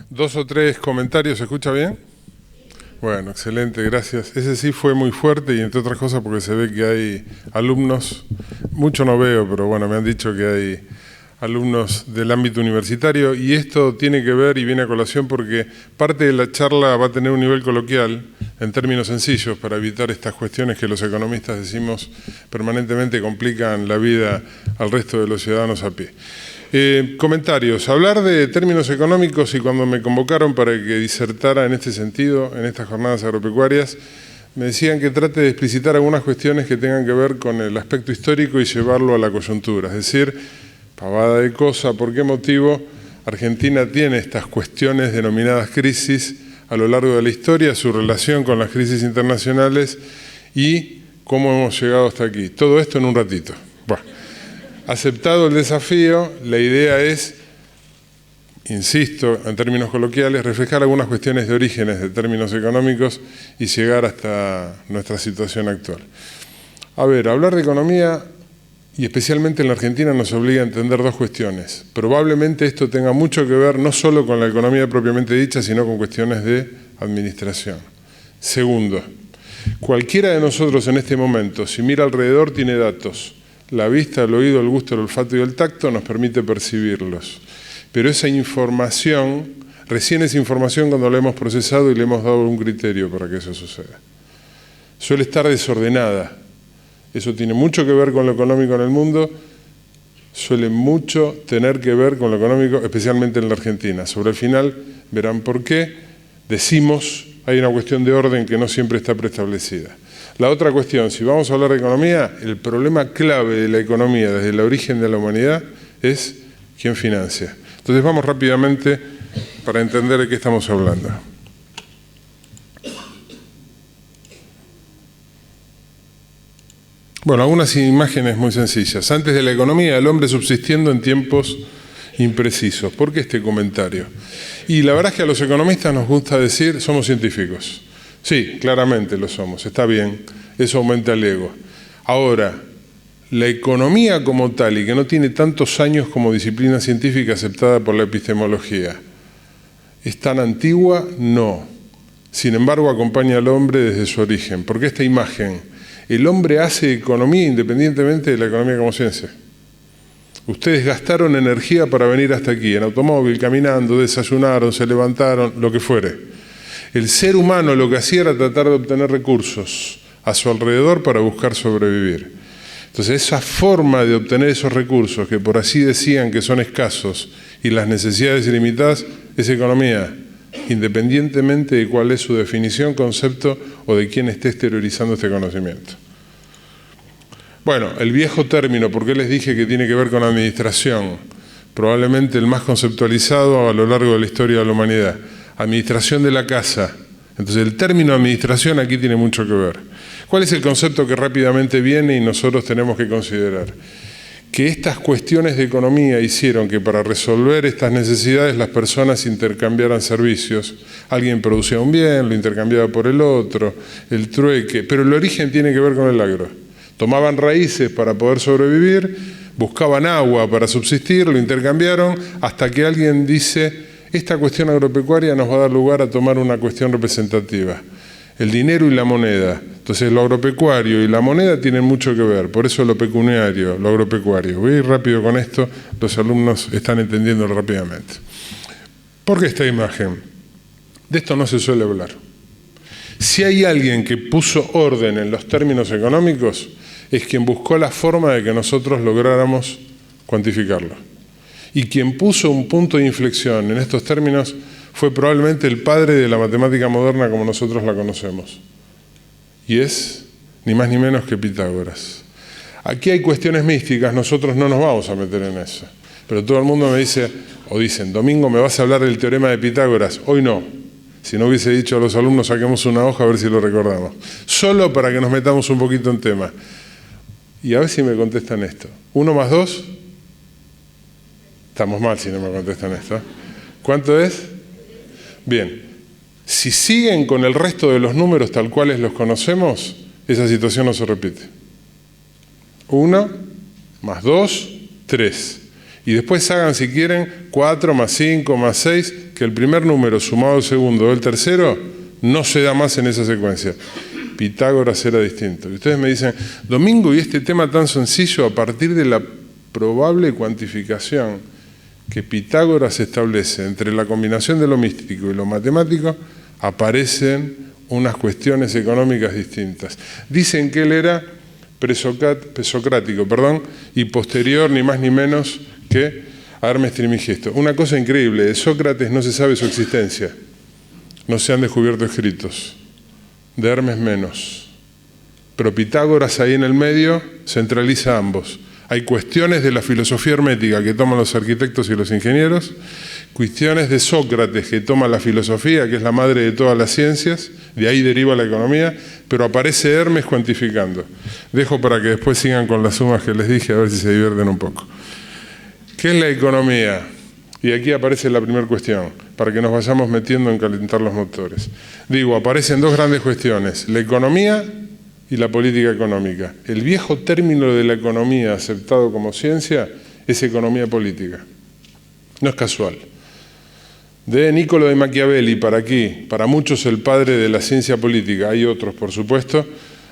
Dos o tres comentarios, ¿se escucha bien? Bueno, excelente, gracias. Ese sí fue muy fuerte y entre otras cosas porque se ve que hay alumnos, mucho no veo, pero bueno, me han dicho que hay alumnos del ámbito universitario y esto tiene que ver y viene a colación porque parte de la charla va a tener un nivel coloquial en términos sencillos para evitar estas cuestiones que los economistas decimos permanentemente complican la vida al resto de los ciudadanos a pie. Comentarios. Hablar de términos económicos y cuando me convocaron para que disertara en este sentido, en estas jornadas agropecuarias, me decían que trate de explicitar algunas cuestiones que tengan que ver con el aspecto histórico y llevarlo a la coyuntura. Es decir, pavada de cosa, ¿por qué motivo Argentina tiene estas cuestiones denominadas crisis a lo largo de la historia, su relación con las crisis internacionales y cómo hemos llegado hasta aquí? Todo esto en un ratito. Bueno. Aceptado el desafío, la idea es, insisto, en términos coloquiales, reflejar algunas cuestiones de orígenes de términos económicos y llegar hasta nuestra situación actual. A ver, hablar de economía, y especialmente en la Argentina, nos obliga a entender dos cuestiones. Probablemente esto tenga mucho que ver no solo con la economía propiamente dicha, sino con cuestiones de administración. Segundo, cualquiera de nosotros en este momento, si mira alrededor, tiene datos. La vista, el oído, el gusto, el olfato y el tacto nos permite percibirlos. Pero esa información, recién es información cuando la hemos procesado y le hemos dado un criterio para que eso suceda. Suele estar desordenada. Eso tiene mucho que ver con lo económico en el mundo, suele mucho tener que ver con lo económico, especialmente en la Argentina. Sobre el final verán por qué decimos, hay una cuestión de orden que no siempre está preestablecida. La otra cuestión, si vamos a hablar de economía, el problema clave de la economía desde el origen de la humanidad es quién financia. Entonces vamos rápidamente para entender de qué estamos hablando. Bueno, algunas imágenes muy sencillas. Antes de la economía, el hombre subsistiendo en tiempos imprecisos. ¿Por qué este comentario? Y la verdad es que a los economistas nos gusta decir, somos científicos. Sí, claramente lo somos, está bien, eso aumenta el ego. Ahora, la economía como tal, y que no tiene tantos años como disciplina científica aceptada por la epistemología, ¿es tan antigua? No. Sin embargo, acompaña al hombre desde su origen. Porque esta imagen, el hombre hace economía independientemente de la economía como ciencia. Ustedes gastaron energía para venir hasta aquí, en automóvil, caminando, desayunaron, se levantaron, lo que fuere. El ser humano lo que hacía era tratar de obtener recursos a su alrededor para buscar sobrevivir. Entonces esa forma de obtener esos recursos, que por así decían que son escasos y las necesidades ilimitadas, es economía, independientemente de cuál es su definición, concepto o de quién esté exteriorizando este conocimiento. Bueno, el viejo término, ¿por qué les dije que tiene que ver con administración? Probablemente el más conceptualizado a lo largo de la historia de la humanidad. Administración de la casa. Entonces el término administración aquí tiene mucho que ver. ¿Cuál es el concepto que rápidamente viene y nosotros tenemos que considerar? Que estas cuestiones de economía hicieron que para resolver estas necesidades las personas intercambiaran servicios. Alguien producía un bien, lo intercambiaba por el otro, el trueque, pero el origen tiene que ver con el agro. Tomaban raíces para poder sobrevivir, buscaban agua para subsistir, lo intercambiaron, hasta que alguien dice, esta cuestión agropecuaria nos va a dar lugar a tomar una cuestión representativa, el dinero y la moneda. Entonces lo agropecuario y la moneda tienen mucho que ver, por eso lo pecuniario, lo agropecuario. Voy a ir rápido con esto, los alumnos están entendiendo rápidamente. ¿Por qué esta imagen? De esto no se suele hablar. Si hay alguien que puso orden en los términos económicos, es quien buscó la forma de que nosotros lográramos cuantificarlo. Y quien puso un punto de inflexión en estos términos fue probablemente el padre de la matemática moderna como nosotros la conocemos. Y es ni más ni menos que Pitágoras. Aquí hay cuestiones místicas, nosotros no nos vamos a meter en eso. Pero todo el mundo me dice, o dicen, Domingo, ¿me vas a hablar del teorema de Pitágoras? Hoy no. Si no hubiese dicho a los alumnos, saquemos una hoja a ver si lo recordamos. Solo para que nos metamos un poquito en tema. Y a ver si me contestan esto. 1 más 2... Estamos mal si no me contestan esto. ¿Cuánto es? Bien. Si siguen con el resto de los números tal cuales los conocemos, esa situación no se repite. 1 más 2, 3. Y después hagan, si quieren, 4 más 5 más 6, que que el primer número sumado al segundo o el tercero no se da más en esa secuencia. Pitágoras era distinto. Y ustedes me dicen, Domingo, ¿y este tema tan sencillo a partir de la probable cuantificación que Pitágoras establece entre la combinación de lo místico y lo matemático, aparecen unas cuestiones económicas distintas? Dicen que él era presocrático, y posterior ni más ni menos que a Hermes Trimigisto. Una cosa increíble, de Sócrates no se sabe su existencia, no se han descubierto escritos, de Hermes menos, pero Pitágoras ahí en el medio centraliza ambos. Hay cuestiones de la filosofía hermética que toman los arquitectos y los ingenieros, cuestiones de Sócrates que toma la filosofía, que es la madre de todas las ciencias, de ahí deriva la economía, pero aparece Hermes cuantificando. Dejo para que después sigan con las sumas que les dije, a ver si se divierten un poco. ¿Qué es la economía? Y aquí aparece la primera cuestión, para que nos vayamos metiendo en calentar los motores. Digo, aparecen dos grandes cuestiones, la economía y la política económica. El viejo término de la economía aceptado como ciencia es economía política. No es casual. De Niccolò de Machiavelli para aquí, para muchos el padre de la ciencia política, hay otros por supuesto,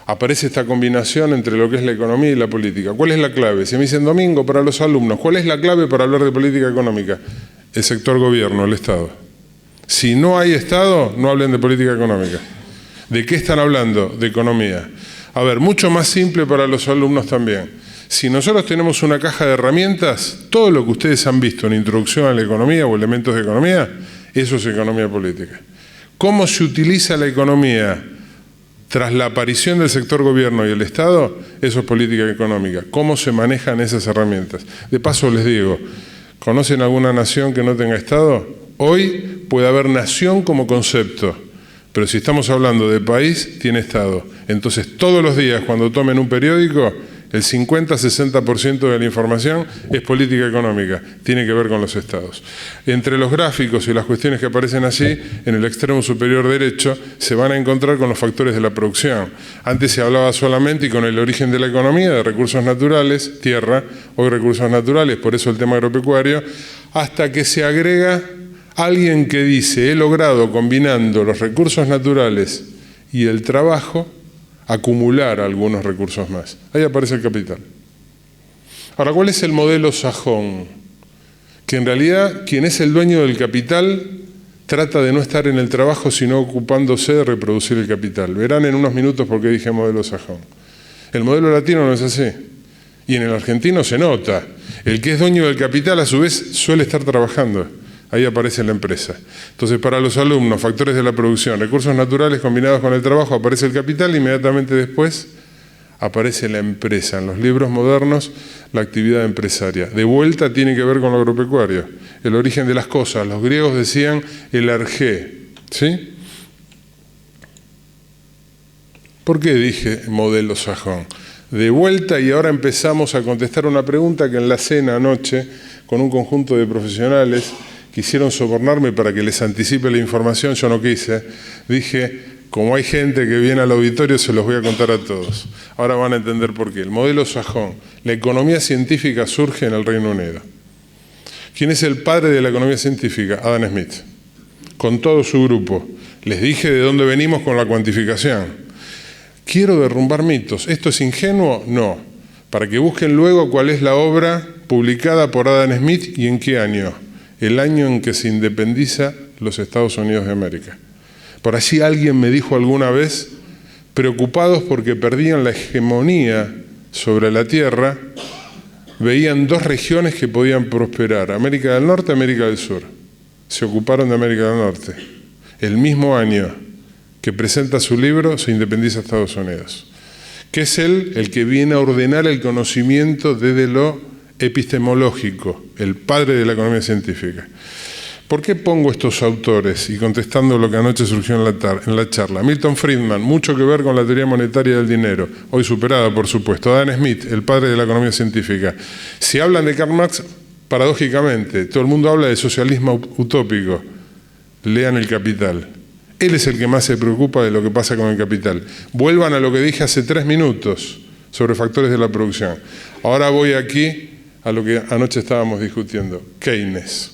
aparece esta combinación entre lo que es la economía y la política. ¿Cuál es la clave? Si me dicen, Domingo, para los alumnos, ¿cuál es la clave para hablar de política económica? El sector gobierno, el Estado. Si no hay Estado, no hablen de política económica. ¿De qué están hablando? De economía. A ver, mucho más simple para los alumnos también. Si nosotros tenemos una caja de herramientas, todo lo que ustedes han visto en Introducción a la Economía o Elementos de Economía, eso es economía política. ¿Cómo se utiliza la economía tras la aparición del sector gobierno y el Estado? Eso es política económica. ¿Cómo se manejan esas herramientas? De paso les digo, ¿conocen alguna nación que no tenga Estado? Hoy puede haber nación como concepto, pero si estamos hablando de país, tiene Estado. Entonces todos los días cuando tomen un periódico, el 50-60% de la información es política económica, tiene que ver con los estados. Entre los gráficos y las cuestiones que aparecen allí, en el extremo superior derecho, se van a encontrar con los factores de la producción. Antes se hablaba solamente, y con el origen de la economía, de recursos naturales, tierra, hoy recursos naturales, por eso el tema agropecuario, hasta que se agrega alguien que dice, he logrado, combinando los recursos naturales y el trabajo, acumular algunos recursos más. Ahí aparece el capital. Ahora, ¿cuál es el modelo sajón? Que en realidad quien es el dueño del capital trata de no estar en el trabajo sino ocupándose de reproducir el capital. Verán en unos minutos por qué dije modelo sajón. El modelo latino no es así. Y en el argentino se nota. El que es dueño del capital a su vez suele estar trabajando. Ahí aparece la empresa. Entonces, para los alumnos, factores de la producción, recursos naturales combinados con el trabajo, aparece el capital, inmediatamente después aparece la empresa. En los libros modernos, la actividad empresaria. De vuelta tiene que ver con lo agropecuario. El origen de las cosas. Los griegos decían el arjé. ¿Sí? ¿Por qué dije modelo sajón? De vuelta, y ahora empezamos a contestar una pregunta que en la cena anoche, con un conjunto de profesionales, quisieron sobornarme para que les anticipe la información, yo no quise. Dije, como hay gente que viene al auditorio, se los voy a contar a todos. Ahora van a entender por qué. El modelo sajón, la economía científica surge en el Reino Unido. ¿Quién es el padre de la economía científica? Adam Smith, con todo su grupo. Les dije de dónde venimos con la cuantificación. ¿Quiero derrumbar mitos? ¿Esto es ingenuo? No. Para que busquen luego cuál es la obra publicada por Adam Smith y en qué año. El año en que se independiza los Estados Unidos de América. Por allí alguien me dijo alguna vez, preocupados porque perdían la hegemonía sobre la tierra, veían dos regiones que podían prosperar, América del Norte y América del Sur. Se ocuparon de América del Norte. El mismo año que presenta su libro, se independiza Estados Unidos. Que es él el que viene a ordenar el conocimiento desde lo epistemológico, el padre de la economía científica. ¿Por qué pongo estos autores? Y contestando lo que anoche surgió en la charla. Milton Friedman, mucho que ver con la teoría monetaria del dinero, hoy superada por supuesto. Adam Smith, el padre de la economía científica. Si hablan de Karl Marx, paradójicamente, todo el mundo habla de socialismo utópico. Lean El Capital. Él es el que más se preocupa de lo que pasa con el capital. Vuelvan a lo que dije hace 3 minutos sobre factores de la producción. Ahora voy aquí a lo que anoche estábamos discutiendo, Keynes.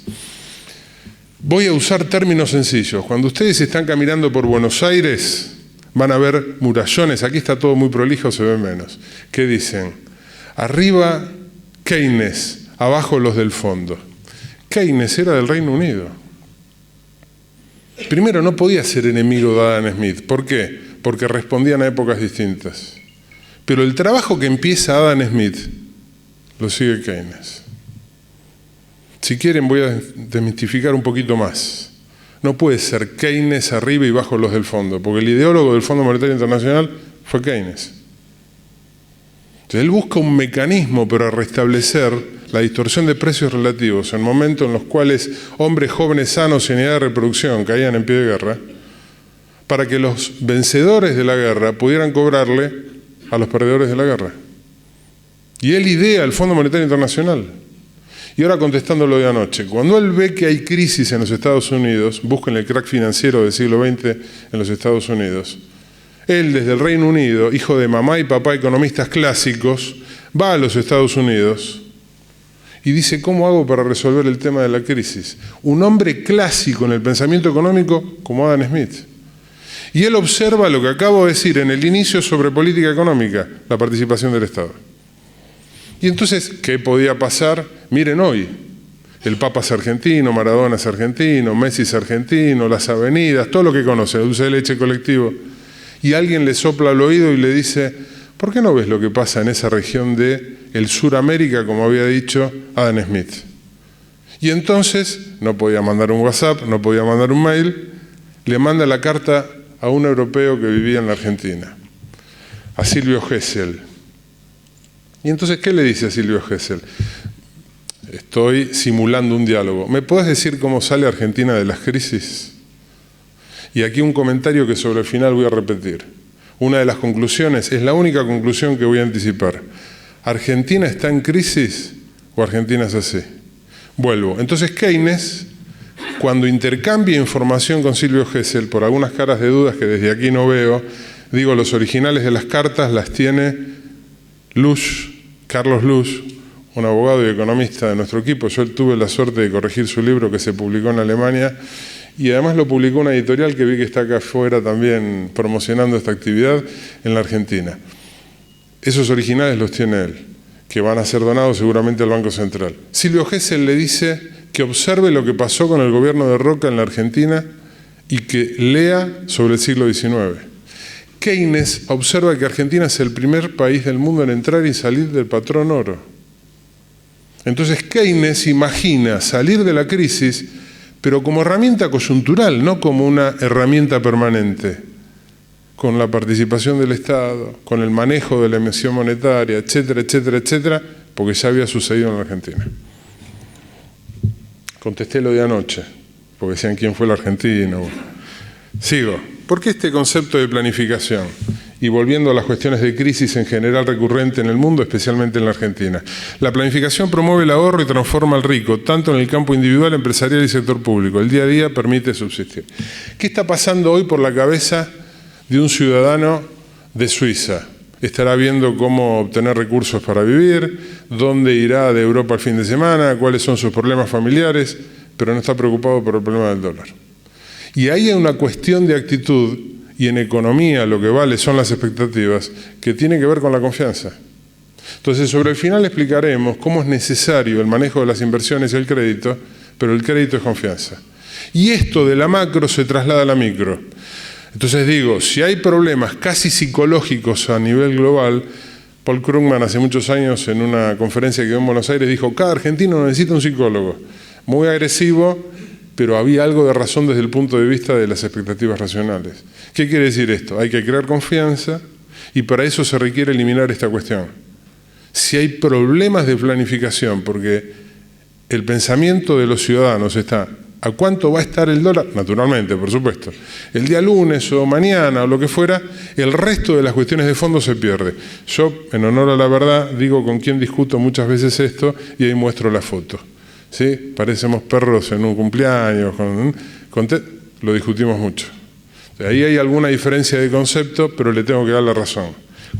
Voy a usar términos sencillos. Cuando ustedes están caminando por Buenos Aires, van a ver murallones. Aquí está todo muy prolijo, se ve menos. ¿Qué dicen? Arriba Keynes, abajo los del fondo. Keynes era del Reino Unido. Primero, no podía ser enemigo de Adam Smith. ¿Por qué? Porque respondían a épocas distintas. Pero el trabajo que empieza Adam Smith lo sigue Keynes. Si quieren, voy a desmitificar un poquito más. No puede ser Keynes arriba y bajo los del fondo, porque el ideólogo del Fondo Monetario Internacional fue Keynes. Entonces, él busca un mecanismo para restablecer la distorsión de precios relativos en momentos en los cuales hombres jóvenes sanos en edad de reproducción caían en pie de guerra, para que los vencedores de la guerra pudieran cobrarle a los perdedores de la guerra. Y él idea el Fondo Monetario Internacional. Y ahora contestando lo de anoche, cuando él ve que hay crisis en los Estados Unidos, busquen el crack financiero del siglo XX en los Estados Unidos, él desde el Reino Unido, hijo de mamá y papá economistas clásicos, va a los Estados Unidos y dice, ¿cómo hago para resolver el tema de la crisis? Un hombre clásico en el pensamiento económico como Adam Smith. Y él observa lo que acabo de decir en el inicio sobre política económica, la participación del Estado. Y entonces, ¿qué podía pasar? Miren hoy, el Papa es argentino, Maradona es argentino, Messi es argentino, las avenidas, todo lo que conoce, dulce de leche colectivo. Y alguien le sopla al oído y le dice, ¿por qué no ves lo que pasa en esa región de el Suramérica, como había dicho Adam Smith? Y entonces, no podía mandar un WhatsApp, no podía mandar un mail, le manda la carta a un europeo que vivía en la Argentina, a Silvio Gesell. Y entonces, ¿qué le dice a Silvio Gesell? Estoy simulando un diálogo. ¿Me podés decir cómo sale Argentina de las crisis? Y aquí un comentario que sobre el final voy a repetir. Una de las conclusiones, es la única conclusión que voy a anticipar. ¿Argentina está en crisis o Argentina es así? Vuelvo. Entonces Keynes, cuando intercambia información con Silvio Gesell, por algunas caras de dudas que desde aquí no veo, digo, los originales de las cartas las tiene Carlos Lusch, un abogado y economista de nuestro equipo. Yo tuve la suerte de corregir su libro que se publicó en Alemania y además lo publicó una editorial que vi que está acá afuera también promocionando esta actividad en la Argentina. Esos originales los tiene él, que van a ser donados seguramente al Banco Central. Silvio Gesell le dice que observe lo que pasó con el gobierno de Roca en la Argentina y que lea sobre el siglo XIX. Keynes observa que Argentina es el primer país del mundo en entrar y salir del patrón oro. Entonces Keynes imagina salir de la crisis, pero como herramienta coyuntural, no como una herramienta permanente, con la participación del Estado, con el manejo de la emisión monetaria, etcétera, etcétera, etcétera, porque ya había sucedido en la Argentina. Contesté lo de anoche, porque decían quién fue el argentino. Sigo. ¿Por qué este concepto de planificación? Y volviendo a las cuestiones de crisis en general recurrente en el mundo, especialmente en la Argentina. La planificación promueve el ahorro y transforma al rico, tanto en el campo individual, empresarial y sector público. El día a día permite subsistir. ¿Qué está pasando hoy por la cabeza de un ciudadano de Suiza? Estará viendo cómo obtener recursos para vivir, dónde irá de Europa el fin de semana, cuáles son sus problemas familiares, pero no está preocupado por el problema del dólar. Y ahí hay una cuestión de actitud, y en economía lo que vale son las expectativas, que tiene que ver con la confianza. Entonces, sobre el final explicaremos cómo es necesario el manejo de las inversiones y el crédito, pero el crédito es confianza. Y esto de la macro se traslada a la micro. Entonces digo, si hay problemas casi psicológicos a nivel global, Paul Krugman hace muchos años en una conferencia que dio en Buenos Aires dijo, cada argentino necesita un psicólogo, muy agresivo, pero había algo de razón desde el punto de vista de las expectativas racionales. ¿Qué quiere decir esto? Hay que crear confianza y para eso se requiere eliminar esta cuestión. Si hay problemas de planificación, porque el pensamiento de los ciudadanos está, ¿a cuánto va a estar el dólar? Naturalmente, por supuesto. El día lunes o mañana o lo que fuera, el resto de las cuestiones de fondo se pierde. Yo, en honor a la verdad, digo con quién discuto muchas veces esto y ahí muestro la foto. ¿Sí? Parecemos perros en un cumpleaños, lo discutimos mucho. Ahí hay alguna diferencia de concepto, pero le tengo que dar la razón.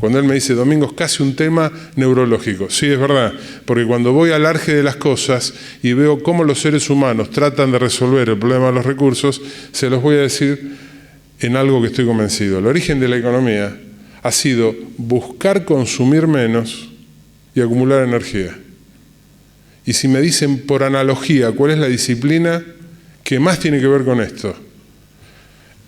Cuando él me dice, Domingo, es casi un tema neurológico. Sí, es verdad, porque cuando voy al arge de las cosas y veo cómo los seres humanos tratan de resolver el problema de los recursos, se los voy a decir en algo que estoy convencido. El origen de la economía ha sido buscar consumir menos y acumular energía. Y si me dicen por analogía cuál es la disciplina que más tiene que ver con esto,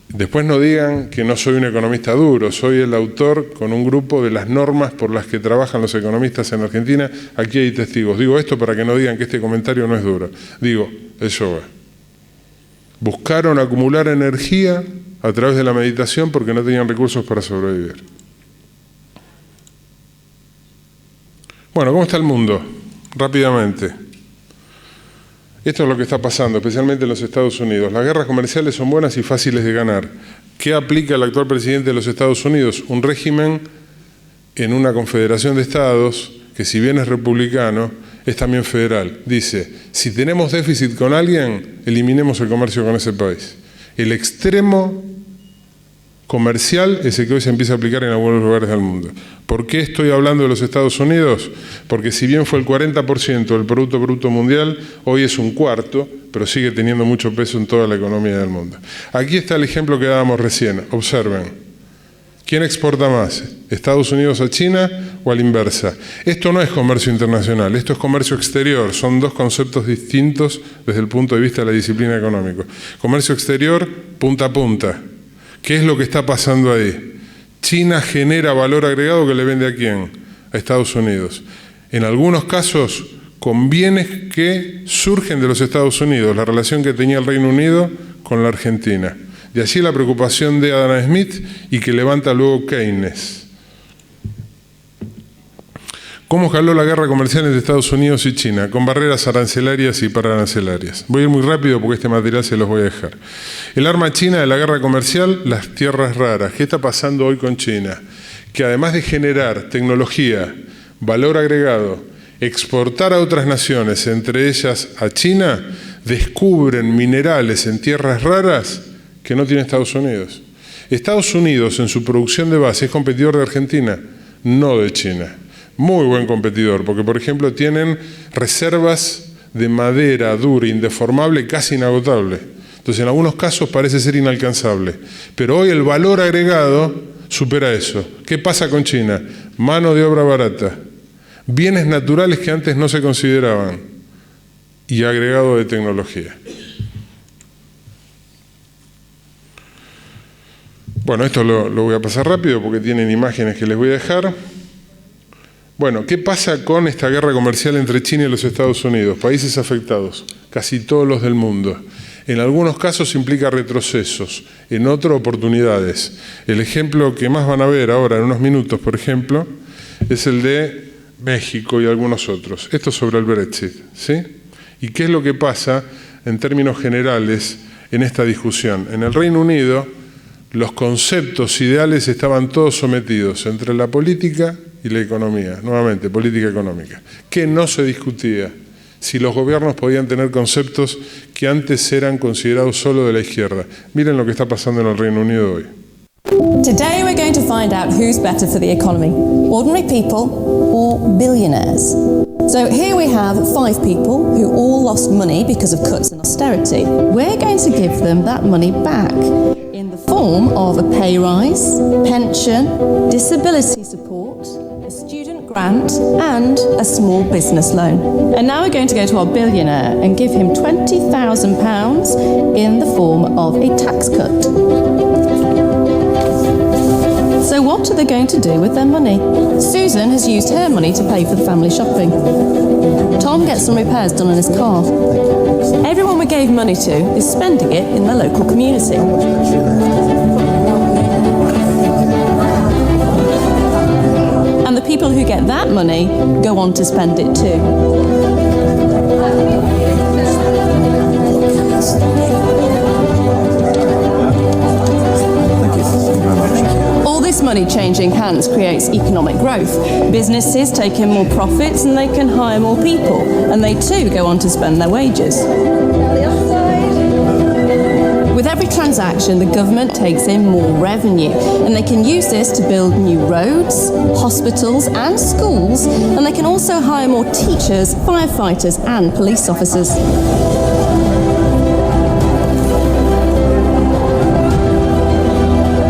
después no digan que no soy un economista duro, soy el autor con un grupo de las normas por las que trabajan los economistas en Argentina. Aquí hay testigos. Digo esto para que no digan que este comentario no es duro. Digo, el yoga. Buscaron acumular energía a través de la meditación porque no tenían recursos para sobrevivir. Bueno, ¿cómo está el mundo? Rápidamente. Esto es lo que está pasando, especialmente en los Estados Unidos. Las guerras comerciales son buenas y fáciles de ganar. ¿Qué aplica el actual presidente de los Estados Unidos? Un régimen en una confederación de estados que, si bien es republicano, es también federal. Dice, si tenemos déficit con alguien, eliminemos el comercio con ese país. El extremo comercial es el que hoy se empieza a aplicar en algunos lugares del mundo. ¿Por qué estoy hablando de los Estados Unidos? Porque si bien fue el 40% del Producto Bruto Mundial, hoy es un cuarto, pero sigue teniendo mucho peso en toda la economía del mundo. Aquí está el ejemplo que dábamos recién. Observen. ¿Quién exporta más? ¿Estados Unidos a China o a la inversa? Esto no es comercio internacional, esto es comercio exterior. Son dos conceptos distintos desde el punto de vista de la disciplina económica. Comercio exterior, punta a punta. ¿Qué es lo que está pasando ahí? China genera valor agregado que le vende ¿a quién? A Estados Unidos. En algunos casos, con bienes que surgen de los Estados Unidos, la relación que tenía el Reino Unido con la Argentina. De allí la preocupación de Adam Smith y que levanta luego Keynes. ¿Cómo jaló la guerra comercial entre Estados Unidos y China? Con barreras arancelarias y pararancelarias. Voy a ir muy rápido porque este material se los voy a dejar. El arma china de la guerra comercial, las tierras raras. ¿Qué está pasando hoy con China? Que además de generar tecnología, valor agregado, exportar a otras naciones, entre ellas a China, descubren minerales en tierras raras que no tiene Estados Unidos. Estados Unidos en su producción de base es competidor de Argentina, no de China. Muy buen competidor, porque por ejemplo tienen reservas de madera dura, indeformable, casi inagotable. Entonces en algunos casos parece ser inalcanzable. Pero hoy el valor agregado supera eso. ¿Qué pasa con China? Mano de obra barata, bienes naturales que antes no se consideraban y agregado de tecnología. Bueno, esto lo voy a pasar rápido porque tienen imágenes que les voy a dejar. Bueno, ¿qué pasa con esta guerra comercial entre China y los Estados Unidos? Países afectados, casi todos los del mundo. En algunos casos implica retrocesos, en otros oportunidades. El ejemplo que más van a ver ahora en unos minutos, por ejemplo, es el de México y algunos otros. Esto sobre el Brexit, ¿sí? ¿Y qué es lo que pasa en términos generales en esta discusión? En el Reino Unido, los conceptos ideales estaban todos sometidos entre la política y la economía, nuevamente, política económica. ¿Qué no se discutía? Si los gobiernos podían tener conceptos que antes eran considerados solo de la izquierda. Miren lo que está pasando en el Reino Unido hoy. Today we're going to find out who's better for the economy, ordinary people or billionaires. So here we have 5 people who all lost money because of cuts and austerity. We're going to give them that money back in the form of a pay rise, pension, disability support, a student grant and a small business loan. And now we're going to go to our billionaire and give him £20,000 in the form of a tax cut. So what are they going to do with their money? Susan has used her money to pay for the family shopping. Tom gets some repairs done on his car. Everyone we gave money to is spending it in the local community. And the people who get that money go on to spend it too. All this money changing hands creates economic growth. Businesses take in more profits and they can hire more people, and they too go on to spend their wages. With every transaction, the government takes in more revenue, and they can use this to build new roads, hospitals and schools, and they can also hire more teachers, firefighters and police officers.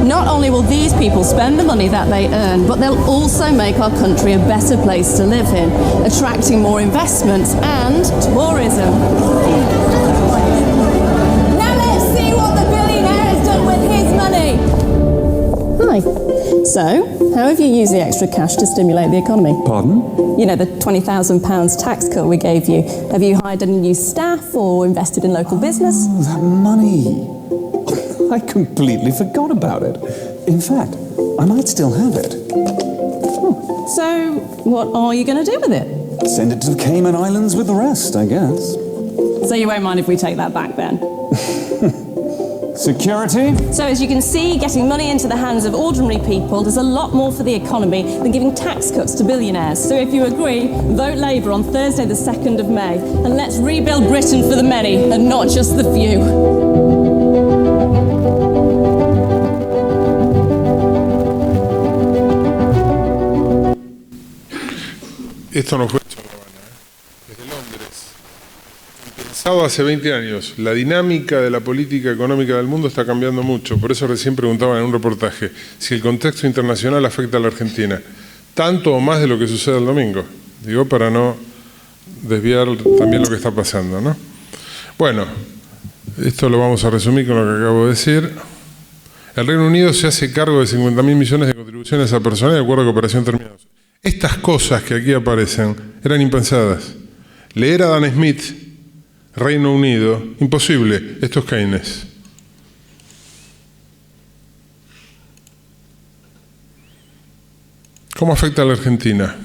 Not only will these people spend the money that they earn, but they'll also make our country a better place to live in, attracting more investments and tourism. Now let's see what the billionaire has done with his money. Hi. So, how have you used the extra cash to stimulate the economy? Pardon? You know, the £20,000 tax cut we gave you. Have you hired any new staff or invested in local business? Oh, that money. I completely forgot about it. In fact, I might still have it. So, what are you going to do with it? Send it to the Cayman Islands with the rest, I guess. So you won't mind if we take that back then? Security? So as you can see, getting money into the hands of ordinary people does a lot more for the economy than giving tax cuts to billionaires. So if you agree, vote Labour on Thursday the 2nd of May, and let's rebuild Britain for the many and not just the few. Esto no fue hecho en La Habana, desde Londres. Pensado hace 20 años, la dinámica de la política económica del mundo está cambiando mucho. Por eso recién preguntaban en un reportaje si el contexto internacional afecta a la Argentina, tanto o más de lo que sucede el domingo. Digo, para no desviar también lo que está pasando, ¿no? Bueno, esto lo vamos a resumir con lo que acabo de decir. El Reino Unido se hace cargo de 50.000 millones de contribuciones a personal de acuerdo a cooperación terminados. Estas cosas que aquí aparecen eran impensadas. Leer a Dan Smith, Reino Unido, imposible. Esto es Keynes. ¿Cómo afecta a la Argentina?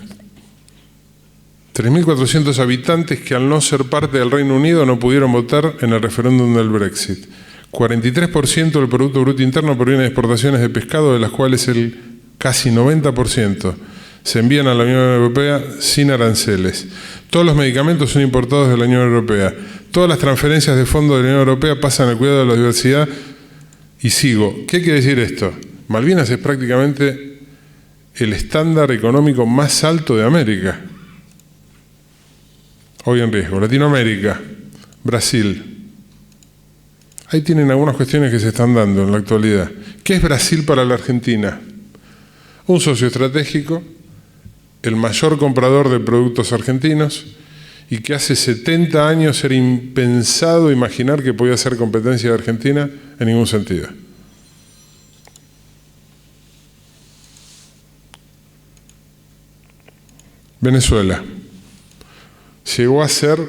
3.400 habitantes que al no ser parte del Reino Unido no pudieron votar en el referéndum del Brexit. 43% del Producto Bruto Interno proviene de exportaciones de pescado, de las cuales el casi 90% se envían a la Unión Europea sin aranceles. Todos los medicamentos son importados de la Unión Europea. Todas las transferencias de fondos de la Unión Europea pasan al cuidado de la diversidad. Y sigo. ¿Qué quiere decir esto? Malvinas es prácticamente el estándar económico más alto de América. Hoy en riesgo. Latinoamérica, Brasil. Ahí tienen algunas cuestiones que se están dando en la actualidad. ¿Qué es Brasil para la Argentina? Un socio estratégico, el mayor comprador de productos argentinos y que hace 70 años era impensado imaginar que podía ser competencia de Argentina en ningún sentido. Venezuela llegó a ser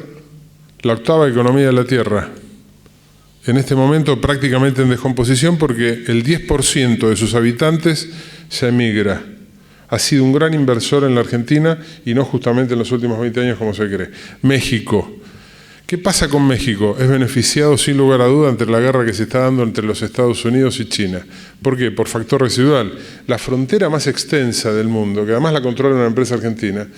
la octava economía de la Tierra. En este momento prácticamente en descomposición porque el 10% de sus habitantes ya emigra. Ha sido un gran inversor en la Argentina y no justamente en los últimos 20 años como se cree. México. ¿Qué pasa con México? Es beneficiado sin lugar a duda ante la guerra que se está dando entre los Estados Unidos y China. ¿Por qué? Por factor residual. La frontera más extensa del mundo, que además la controla una empresa argentina,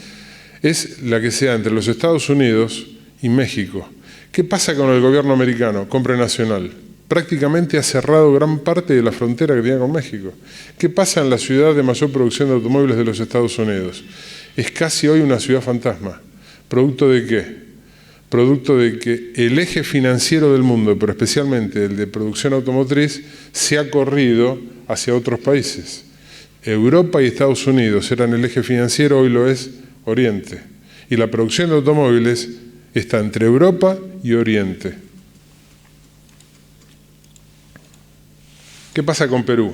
es la que se da entre los Estados Unidos y México. ¿Qué pasa con el gobierno americano? Compra nacional. Prácticamente ha cerrado gran parte de la frontera que tenía con México. ¿Qué pasa en la ciudad de mayor producción de automóviles de los Estados Unidos? Es casi hoy una ciudad fantasma. ¿Producto de qué? Producto de que el eje financiero del mundo, pero especialmente el de producción automotriz, se ha corrido hacia otros países. Europa y Estados Unidos eran el eje financiero, hoy lo es Oriente. Y la producción de automóviles está entre Europa y Oriente. ¿Qué pasa con Perú?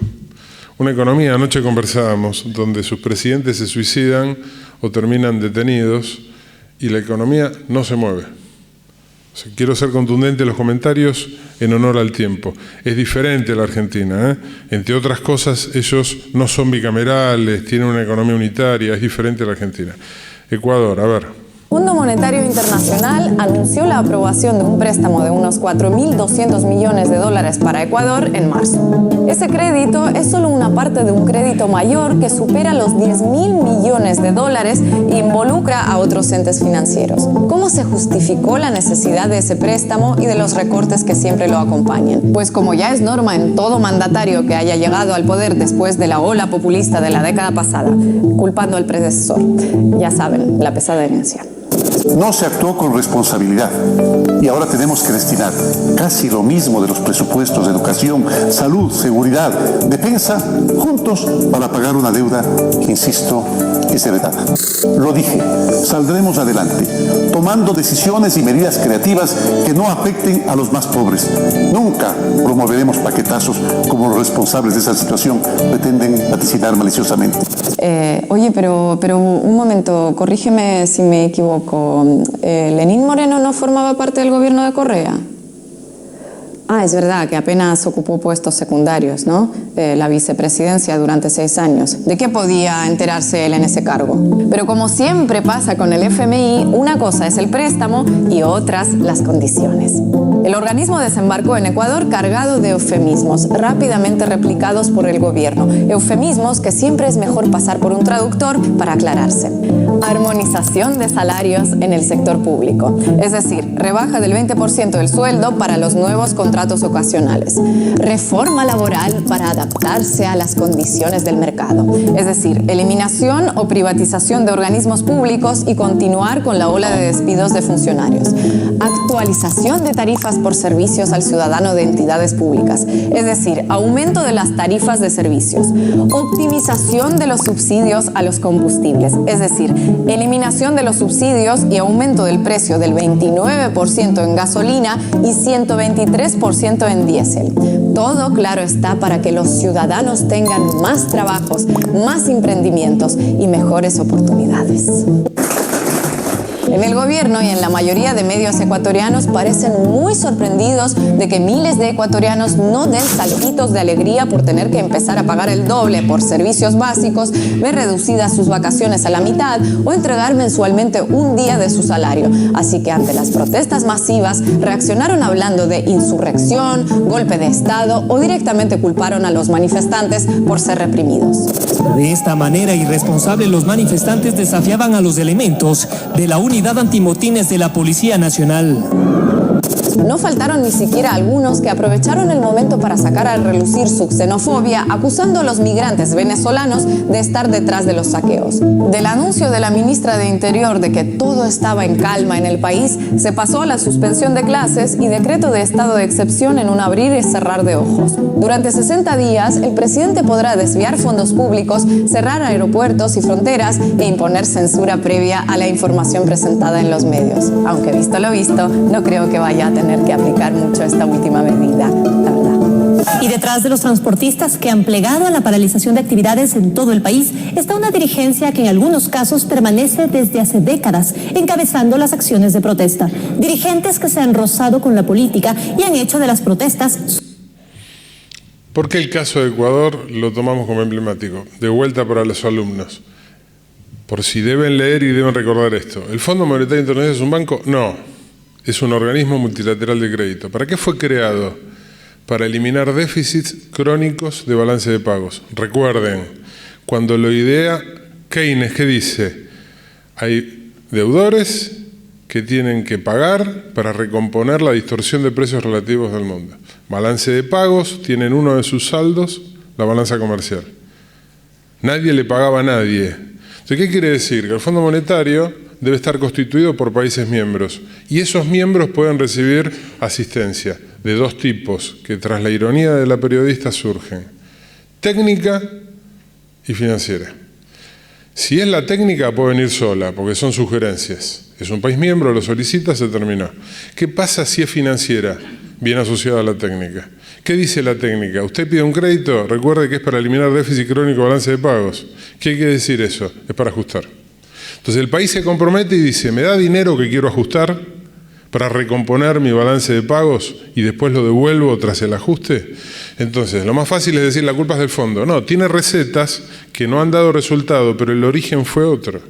Una economía, anoche conversábamos, donde sus presidentes se suicidan o terminan detenidos y la economía no se mueve. O sea, quiero ser contundente en los comentarios en honor al tiempo. Es diferente a la Argentina, ¿eh? Entre otras cosas, ellos no son bicamerales, tienen una economía unitaria, es diferente a la Argentina. Ecuador, a ver. Fondo Monetario Internacional anunció la aprobación de un préstamo de unos 4.200 millones de dólares para Ecuador en marzo. Ese crédito es solo una parte de un crédito mayor que supera los 10.000 millones de dólares e involucra a otros entes financieros. ¿Cómo se justificó la necesidad de ese préstamo y de los recortes que siempre lo acompañan? Pues como ya es norma en todo mandatario que haya llegado al poder después de la ola populista de la década pasada, culpando al predecesor. Ya saben, la pesada herencia. No se actuó con responsabilidad y ahora tenemos que destinar casi lo mismo de los presupuestos de educación, salud, seguridad, defensa, juntos para pagar una deuda que, insisto, es heredada. Lo dije, saldremos adelante, tomando decisiones y medidas creativas que no afecten a los más pobres. Nunca promoveremos paquetazos como los responsables de esa situación pretenden vaticinar maliciosamente. Oye, pero un momento, corrígeme si me equivoco. ¿Lenín Moreno no formaba parte del gobierno de Correa? Ah, es verdad que apenas ocupó puestos secundarios, ¿no? La vicepresidencia durante 6 años. ¿De qué podía enterarse él en ese cargo? Pero como siempre pasa con el FMI, una cosa es el préstamo y otras las condiciones. El organismo desembarcó en Ecuador cargado de eufemismos, rápidamente replicados por el gobierno. Eufemismos que siempre es mejor pasar por un traductor para aclararse. Armonización de salarios en el sector público. Es decir, rebaja del 20% del sueldo para los nuevos contratos ocasionales. Reforma laboral para adaptarse a las condiciones del mercado. Es decir, eliminación o privatización de organismos públicos y continuar con la ola de despidos de funcionarios. Actualización de tarifas por servicios al ciudadano de entidades públicas. Es decir, aumento de las tarifas de servicios. Optimización de los subsidios a los combustibles. Es decir, eliminación de los subsidios y aumento del precio del 29% en gasolina y 123% en diésel. Todo, claro está, para que los ciudadanos tengan más trabajos, más emprendimientos y mejores oportunidades. En el gobierno y en la mayoría de medios ecuatorianos parecen muy sorprendidos de que miles de ecuatorianos no den saltitos de alegría por tener que empezar a pagar el doble por servicios básicos, ver reducidas sus vacaciones a la mitad o entregar mensualmente un día de su salario. Así que ante las protestas masivas reaccionaron hablando de insurrección, golpe de Estado o directamente culparon a los manifestantes por ser reprimidos. De esta manera irresponsable, los manifestantes desafiaban a los elementos de la Unidad Antimotines de la Policía Nacional. No faltaron ni siquiera algunos que aprovecharon el momento para sacar a relucir su xenofobia, acusando a los migrantes venezolanos de estar detrás de los saqueos. Del anuncio de la ministra de Interior de que todo estaba en calma en el país, se pasó a la suspensión de clases y decreto de estado de excepción en un abrir y cerrar de ojos. Durante 60 días, el presidente podrá desviar fondos públicos, cerrar aeropuertos y fronteras e imponer censura previa a la información presentada en los medios. Aunque visto lo visto, no creo que vaya a tener que aplicar mucho esta última medida, la verdad. Y detrás de los transportistas que han plegado a la paralización de actividades en todo el país está una dirigencia que en algunos casos permanece desde hace décadas encabezando las acciones de protesta. Dirigentes que se han rozado con la política y han hecho de las protestas. ¿Por qué el caso de Ecuador lo tomamos como emblemático? De vuelta para los alumnos. Por si deben leer y deben recordar esto. ¿El Fondo Monetario Internacional es un banco? No. Es un organismo multilateral de crédito. ¿Para qué fue creado? Para eliminar déficits crónicos de balance de pagos. Recuerden, cuando lo idea Keynes, ¿qué dice? Hay deudores que tienen que pagar para recomponer la distorsión de precios relativos del mundo. Balance de pagos, tienen uno de sus saldos, la balanza comercial. Nadie le pagaba a nadie. Entonces, ¿qué quiere decir? Que el Fondo Monetario debe estar constituido por países miembros y esos miembros pueden recibir asistencia de dos tipos que tras la ironía de la periodista surgen: técnica y financiera. Si es la técnica puede venir sola porque son sugerencias. Es un país miembro, lo solicita, se terminó. ¿Qué pasa si es financiera? Bien asociada a la técnica. ¿Qué dice la técnica? Usted pide un crédito, recuerde que es para eliminar déficit crónico de balance de pagos. ¿Qué hay que decir eso? Es para ajustar. Entonces el país se compromete y dice, me da dinero que quiero ajustar para recomponer mi balance de pagos y después lo devuelvo tras el ajuste. Entonces, lo más fácil es decir, la culpa es del fondo. No, tiene recetas que no han dado resultado, pero el origen fue otro.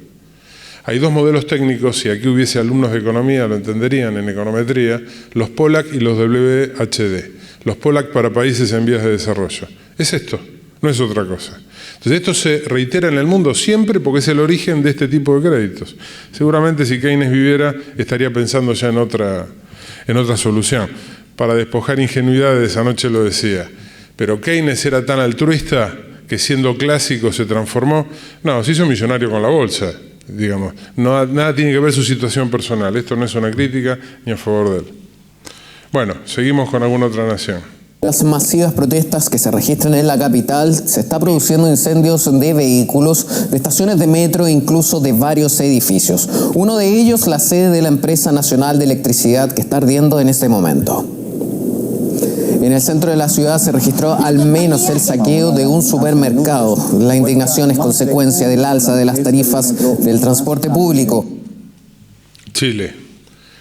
Hay dos modelos técnicos, si aquí hubiese alumnos de economía lo entenderían en econometría, los POLAC y los WHD. Los POLAC para países en vías de desarrollo. Es esto, no es otra cosa. Entonces esto se reitera en el mundo siempre porque es el origen de este tipo de créditos. Seguramente si Keynes viviera estaría pensando ya en otra solución. Para despojar ingenuidades, anoche lo decía. Pero Keynes era tan altruista que siendo clásico se transformó. No, se hizo millonario con la bolsa, digamos. No, nada tiene que ver su situación personal. Esto no es una crítica ni a favor de él. Bueno, seguimos con alguna otra nación. Las masivas protestas que se registran en la capital, se está produciendo incendios de vehículos, de estaciones de metro e incluso de varios edificios. Uno de ellos, la sede de la Empresa Nacional de Electricidad, que está ardiendo en este momento. En el centro de la ciudad se registró al menos el saqueo de un supermercado. La indignación es consecuencia del alza de las tarifas del transporte público. Chile.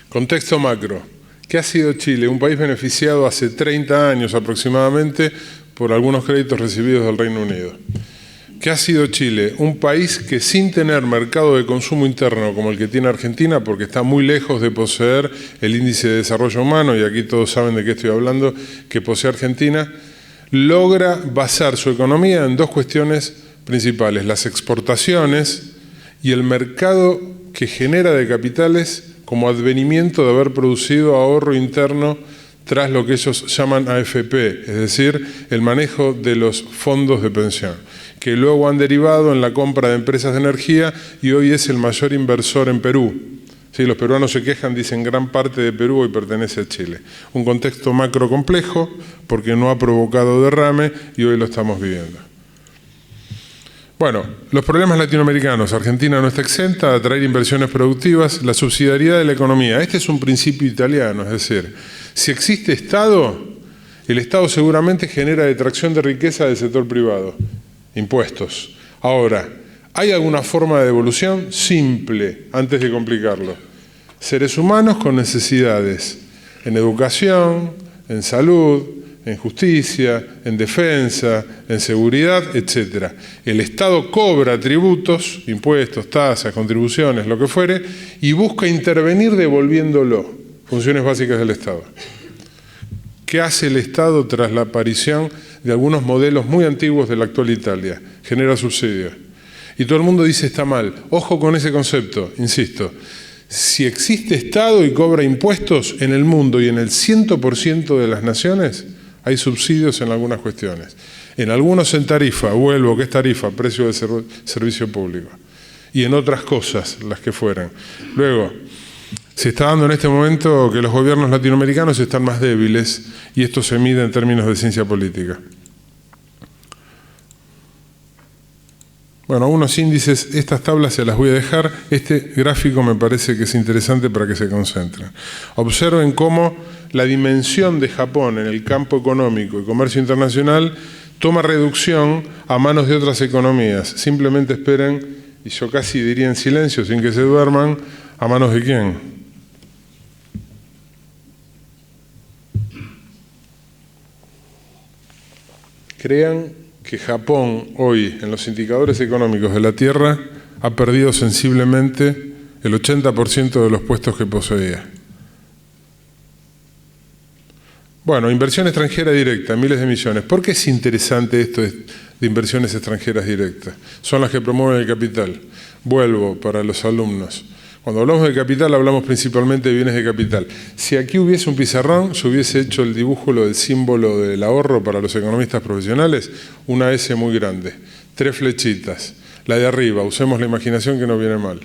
Contexto macro. ¿Qué ha sido Chile? Un país beneficiado hace 30 años aproximadamente por algunos créditos recibidos del Reino Unido. ¿Qué ha sido Chile? Un país que sin tener mercado de consumo interno como el que tiene Argentina, porque está muy lejos de poseer el índice de desarrollo humano, y aquí todos saben de qué estoy hablando, que posee Argentina, logra basar su economía en dos cuestiones principales: las exportaciones y el mercado que genera de capitales como advenimiento de haber producido ahorro interno tras lo que ellos llaman AFP, es decir, el manejo de los fondos de pensión, que luego han derivado en la compra de empresas de energía y hoy es el mayor inversor en Perú. Sí, los peruanos se quejan, dicen gran parte de Perú hoy pertenece a Chile. Un contexto macro complejo porque no ha provocado derrame y hoy lo estamos viviendo. Bueno, los problemas latinoamericanos. Argentina no está exenta de atraer inversiones productivas, la subsidiariedad de la economía. Este es un principio italiano, es decir, si existe Estado, el Estado seguramente genera detracción de riqueza del sector privado, impuestos. Ahora, ¿hay alguna forma de devolución? Simple, antes de complicarlo. Seres humanos con necesidades en educación, en salud, en justicia, en defensa, en seguridad, etc. El Estado cobra tributos, impuestos, tasas, contribuciones, lo que fuere, y busca intervenir devolviéndolo. Funciones básicas del Estado. ¿Qué hace el Estado tras la aparición de algunos modelos muy antiguos de la actual Italia? Genera subsidios. Y todo el mundo dice está mal. Ojo con ese concepto, insisto. Si existe Estado y cobra impuestos en el mundo y en el 100% de las naciones, hay subsidios en algunas cuestiones. En algunos en tarifa, vuelvo, ¿qué es tarifa? Precio de servicio público. Y en otras cosas, las que fueran. Luego, se está dando en este momento que los gobiernos latinoamericanos están más débiles y esto se mide en términos de ciencia política. Bueno, algunos índices, estas tablas se las voy a dejar. Este gráfico me parece que es interesante para que se concentren. Observen cómo la dimensión de Japón en el campo económico y comercio internacional toma reducción a manos de otras economías. Simplemente esperen, y yo casi diría en silencio, sin que se duerman, ¿a manos de quién? Crean que Japón hoy, en los indicadores económicos de la Tierra, ha perdido sensiblemente el 80% de los puestos que poseía. Bueno, inversión extranjera directa, miles de millones. ¿Por qué es interesante esto de inversiones extranjeras directas? Son las que promueven el capital. Vuelvo para los alumnos. Cuando hablamos de capital, hablamos principalmente de bienes de capital. Si aquí hubiese un pizarrón, se hubiese hecho el dibujo del símbolo del ahorro para los economistas profesionales, una S muy grande, 3 flechitas. La de arriba, usemos la imaginación que no viene mal.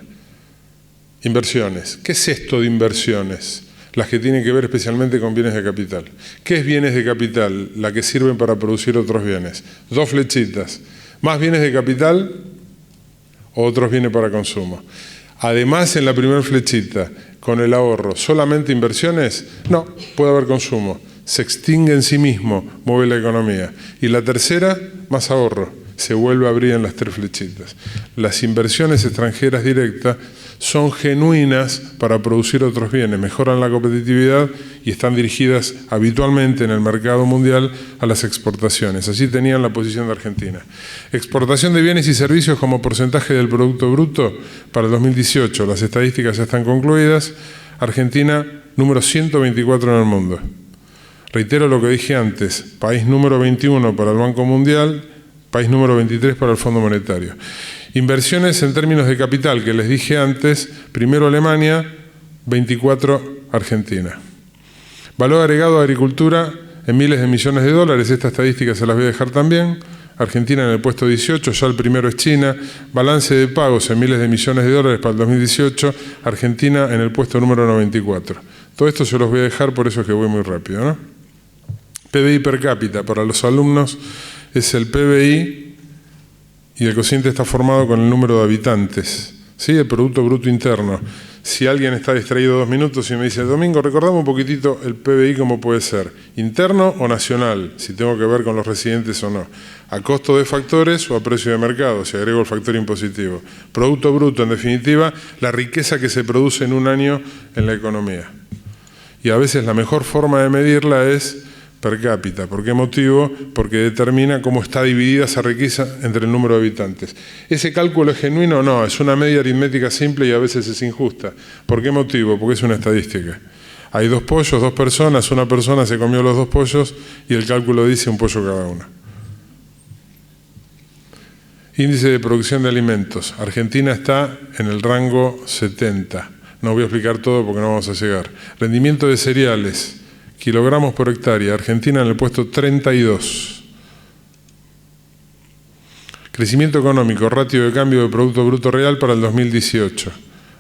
Inversiones. ¿Qué es esto de inversiones? Las que tienen que ver especialmente con bienes de capital. ¿Qué es bienes de capital? La que sirven para producir otros bienes. 2 flechitas. Más bienes de capital o otros bienes para consumo. Además, en la primera flechita, con el ahorro, ¿solamente inversiones? No, puede haber consumo. Se extingue en sí mismo, mueve la economía. Y la tercera, más ahorro. Se vuelve a abrir en las 3 flechitas. Las inversiones extranjeras directas son genuinas para producir otros bienes, mejoran la competitividad y están dirigidas habitualmente en el mercado mundial a las exportaciones. Así tenían la posición de Argentina. Exportación de bienes y servicios como porcentaje del Producto Bruto para el 2018. Las estadísticas ya están concluidas. Argentina, número 124 en el mundo. Reitero lo que dije antes, país número 21 para el Banco Mundial, país número 23 para el Fondo Monetario. Inversiones en términos de capital, que les dije antes, primero Alemania, 24 Argentina. Valor agregado a agricultura en miles de millones de dólares, esta estadística se las voy a dejar también. Argentina en el puesto 18, ya el primero es China. Balance de pagos en miles de millones de dólares para el 2018, Argentina en el puesto número 94. Todo esto se los voy a dejar, por eso es que voy muy rápido, ¿no? PBI per cápita, para los alumnos es el PBI y el cociente está formado con el número de habitantes, ¿sí? El Producto Bruto Interno. Si alguien está distraído 2 minutos y me dice, Domingo, recordame un poquitito el PBI, ¿cómo puede ser? ¿Interno o nacional? Si tengo que ver con los residentes o no. ¿A costo de factores o a precio de mercado? Si agrego el factor impositivo. Producto Bruto, en definitiva, la riqueza que se produce en un año en la economía. Y a veces la mejor forma de medirla es per cápita. ¿Por qué motivo? Porque determina cómo está dividida esa riqueza entre el número de habitantes. ¿Ese cálculo es genuino o no? Es una media aritmética simple y a veces es injusta. ¿Por qué motivo? Porque es una estadística. Hay 2 pollos, 2 personas, una persona se comió los 2 pollos y el cálculo dice un pollo cada uno. Índice de producción de alimentos. Argentina está en el rango 70. No voy a explicar todo porque no vamos a llegar. Rendimiento de cereales. Kilogramos por hectárea, Argentina en el puesto 32. Crecimiento económico, ratio de cambio de Producto Bruto Real para el 2018.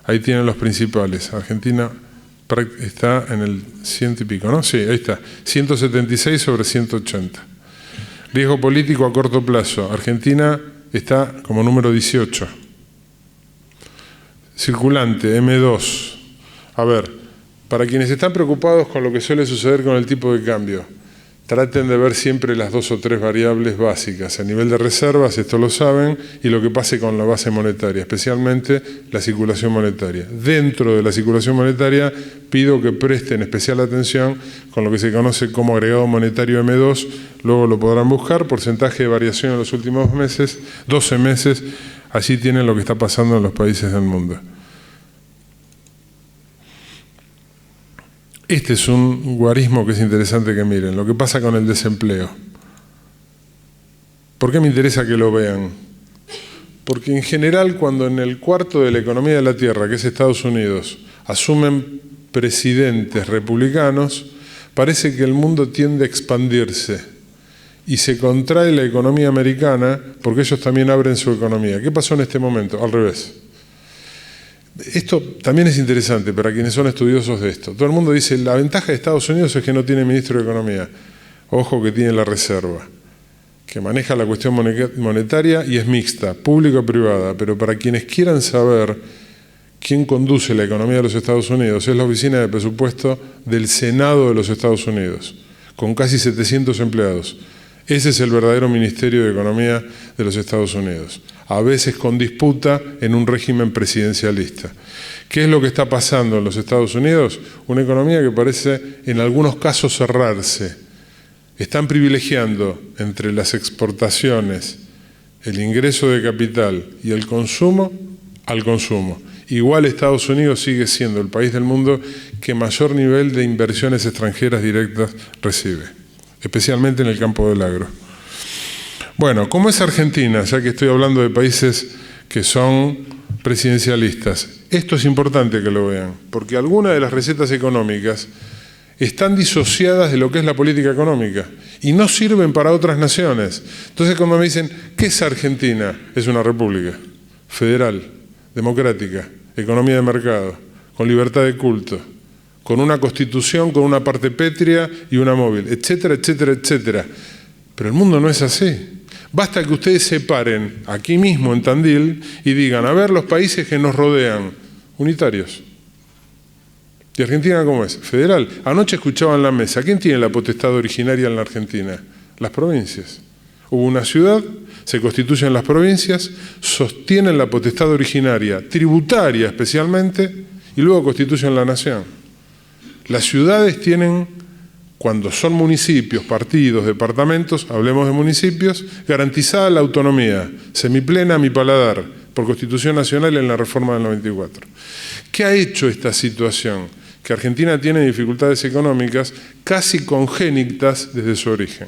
Ahí tienen los principales. Argentina está en el 100 y pico, ¿no? Sí, ahí está. 176 sobre 180. Riesgo político a corto plazo. Argentina está como número 18. Circulante, M2. A ver. Para quienes están preocupados con lo que suele suceder con el tipo de cambio, traten de ver siempre las 2 o 3 variables básicas. A nivel de reservas, esto lo saben, y lo que pase con la base monetaria, especialmente la circulación monetaria. Dentro de la circulación monetaria, pido que presten especial atención con lo que se conoce como agregado monetario M2, luego lo podrán buscar, porcentaje de variación en los últimos meses, 12 meses, allí tienen lo que está pasando en los países del mundo. Este es un guarismo que es interesante que miren, lo que pasa con el desempleo. ¿Por qué me interesa que lo vean? Porque en general cuando en el cuarto de la economía de la Tierra, que es Estados Unidos, asumen presidentes republicanos, parece que el mundo tiende a expandirse y se contrae la economía americana porque ellos también abren su economía. ¿Qué pasó en este momento? Al revés. Esto también es interesante para quienes son estudiosos de esto. Todo el mundo dice, la ventaja de Estados Unidos es que no tiene ministro de Economía. Ojo que tiene la Reserva, que maneja la cuestión monetaria y es mixta, público-privada. Pero para quienes quieran saber quién conduce la economía de los Estados Unidos, es la Oficina de Presupuesto del Senado de los Estados Unidos, con casi 700 empleados. Ese es el verdadero Ministerio de Economía de los Estados Unidos. A veces con disputa en un régimen presidencialista. ¿Qué es lo que está pasando en los Estados Unidos? Una economía que parece en algunos casos cerrarse. Están privilegiando entre las exportaciones, el ingreso de capital y el consumo al consumo. Igual Estados Unidos sigue siendo el país del mundo que mayor nivel de inversiones extranjeras directas recibe, especialmente en el campo del agro. Bueno, ¿cómo es Argentina? Ya que estoy hablando de países que son presidencialistas. Esto es importante que lo vean, porque algunas de las recetas económicas están disociadas de lo que es la política económica y no sirven para otras naciones. Entonces cuando me dicen, ¿qué es Argentina? Es una república federal, democrática, economía de mercado, con libertad de culto, con una constitución, con una parte pétrea y una móvil, etcétera, etcétera, etcétera. Pero el mundo no es así. Basta que ustedes se paren aquí mismo en Tandil y digan, a ver los países que nos rodean, unitarios. ¿Y Argentina cómo es? Federal. Anoche escuchaba en la mesa, ¿quién tiene la potestad originaria en la Argentina? Las provincias. Hubo una ciudad, se constituyen las provincias, sostienen la potestad originaria, tributaria especialmente, y luego constituyen la nación. Las ciudades tienen, cuando son municipios, partidos, departamentos, hablemos de municipios, garantizada la autonomía, semiplena a mi paladar, por Constitución Nacional en la reforma del 94. ¿Qué ha hecho esta situación? Que Argentina tiene dificultades económicas casi congénitas desde su origen.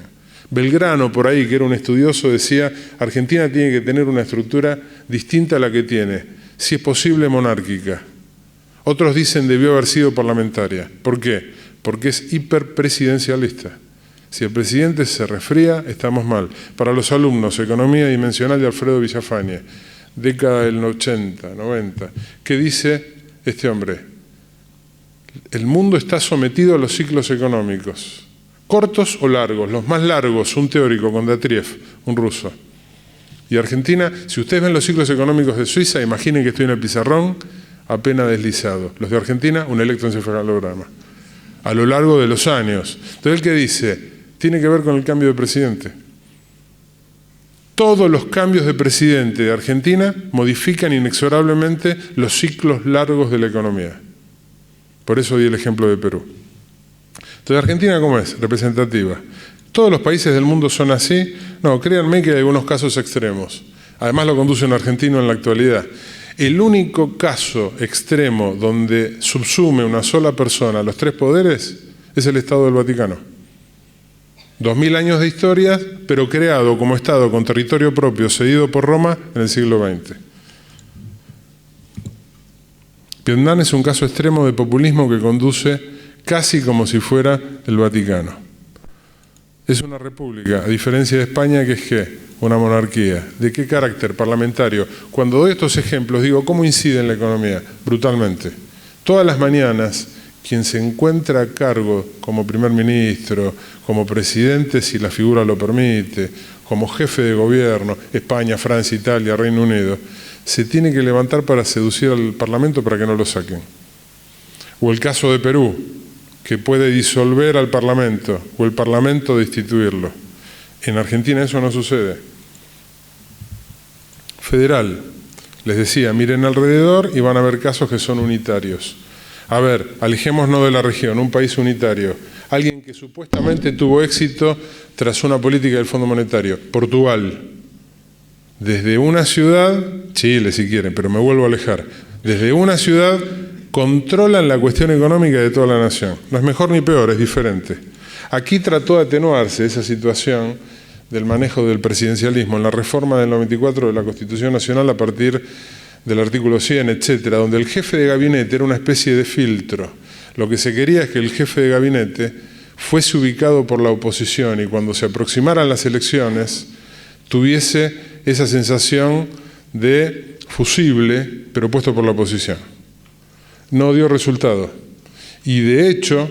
Belgrano, por ahí, que era un estudioso, decía, Argentina tiene que tener una estructura distinta a la que tiene, si es posible monárquica. Otros dicen debió haber sido parlamentaria. ¿Por qué? Porque es hiperpresidencialista. Si el presidente se resfría, estamos mal. Para los alumnos, Economía Dimensional de Alfredo Villafañe, década del 80, 90, ¿qué dice este hombre? El mundo está sometido a los ciclos económicos, cortos o largos. Los más largos, un teórico, Kondratyevsky, un ruso. Y Argentina, si ustedes ven los ciclos económicos de Suiza, imaginen que estoy en el pizarrón, apenas deslizado. Los de Argentina, un electroencefalograma. A lo largo de los años. Entonces, ¿el qué dice? Tiene que ver con el cambio de presidente. Todos los cambios de presidente de Argentina modifican inexorablemente los ciclos largos de la economía. Por eso di el ejemplo de Perú. Entonces, ¿Argentina cómo es? Representativa. ¿Todos los países del mundo son así? No, créanme que hay algunos casos extremos. Además lo conduce un argentino en la actualidad. El único caso extremo donde subsume una sola persona los tres poderes es el Estado del Vaticano. 2000 años de historia, pero creado como Estado con territorio propio, cedido por Roma en el siglo XX. Vietnam es un caso extremo de populismo que conduce casi como si fuera el Vaticano. Es una república, a diferencia de España, que es ¿qué? Una monarquía. ¿De qué carácter? Parlamentario. Cuando doy estos ejemplos, digo, ¿cómo incide en la economía? Brutalmente. Todas las mañanas, quien se encuentra a cargo como primer ministro, como presidente, si la figura lo permite, como jefe de gobierno, España, Francia, Italia, Reino Unido, se tiene que levantar para seducir al Parlamento para que no lo saquen. O el caso de Perú, que puede disolver al Parlamento, o el Parlamento destituirlo. En Argentina eso no sucede. Federal, les decía, miren alrededor y van a ver casos que son unitarios. A ver, alejémonos de la región, un país unitario. Alguien que supuestamente tuvo éxito tras una política del Fondo Monetario. Portugal. Desde una ciudad, Chile si quieren, pero me vuelvo a alejar. Desde una ciudad controlan la cuestión económica de toda la nación. No es mejor ni peor, es diferente. Aquí trató de atenuarse esa situación del manejo del presidencialismo en la reforma del 94 de la Constitución Nacional a partir del artículo 100, etcétera, donde el jefe de gabinete era una especie de filtro. Lo que se quería es que el jefe de gabinete fuese ubicado por la oposición y cuando se aproximaran las elecciones tuviese esa sensación de fusible, pero puesto por la oposición. No dio resultado. Y de hecho,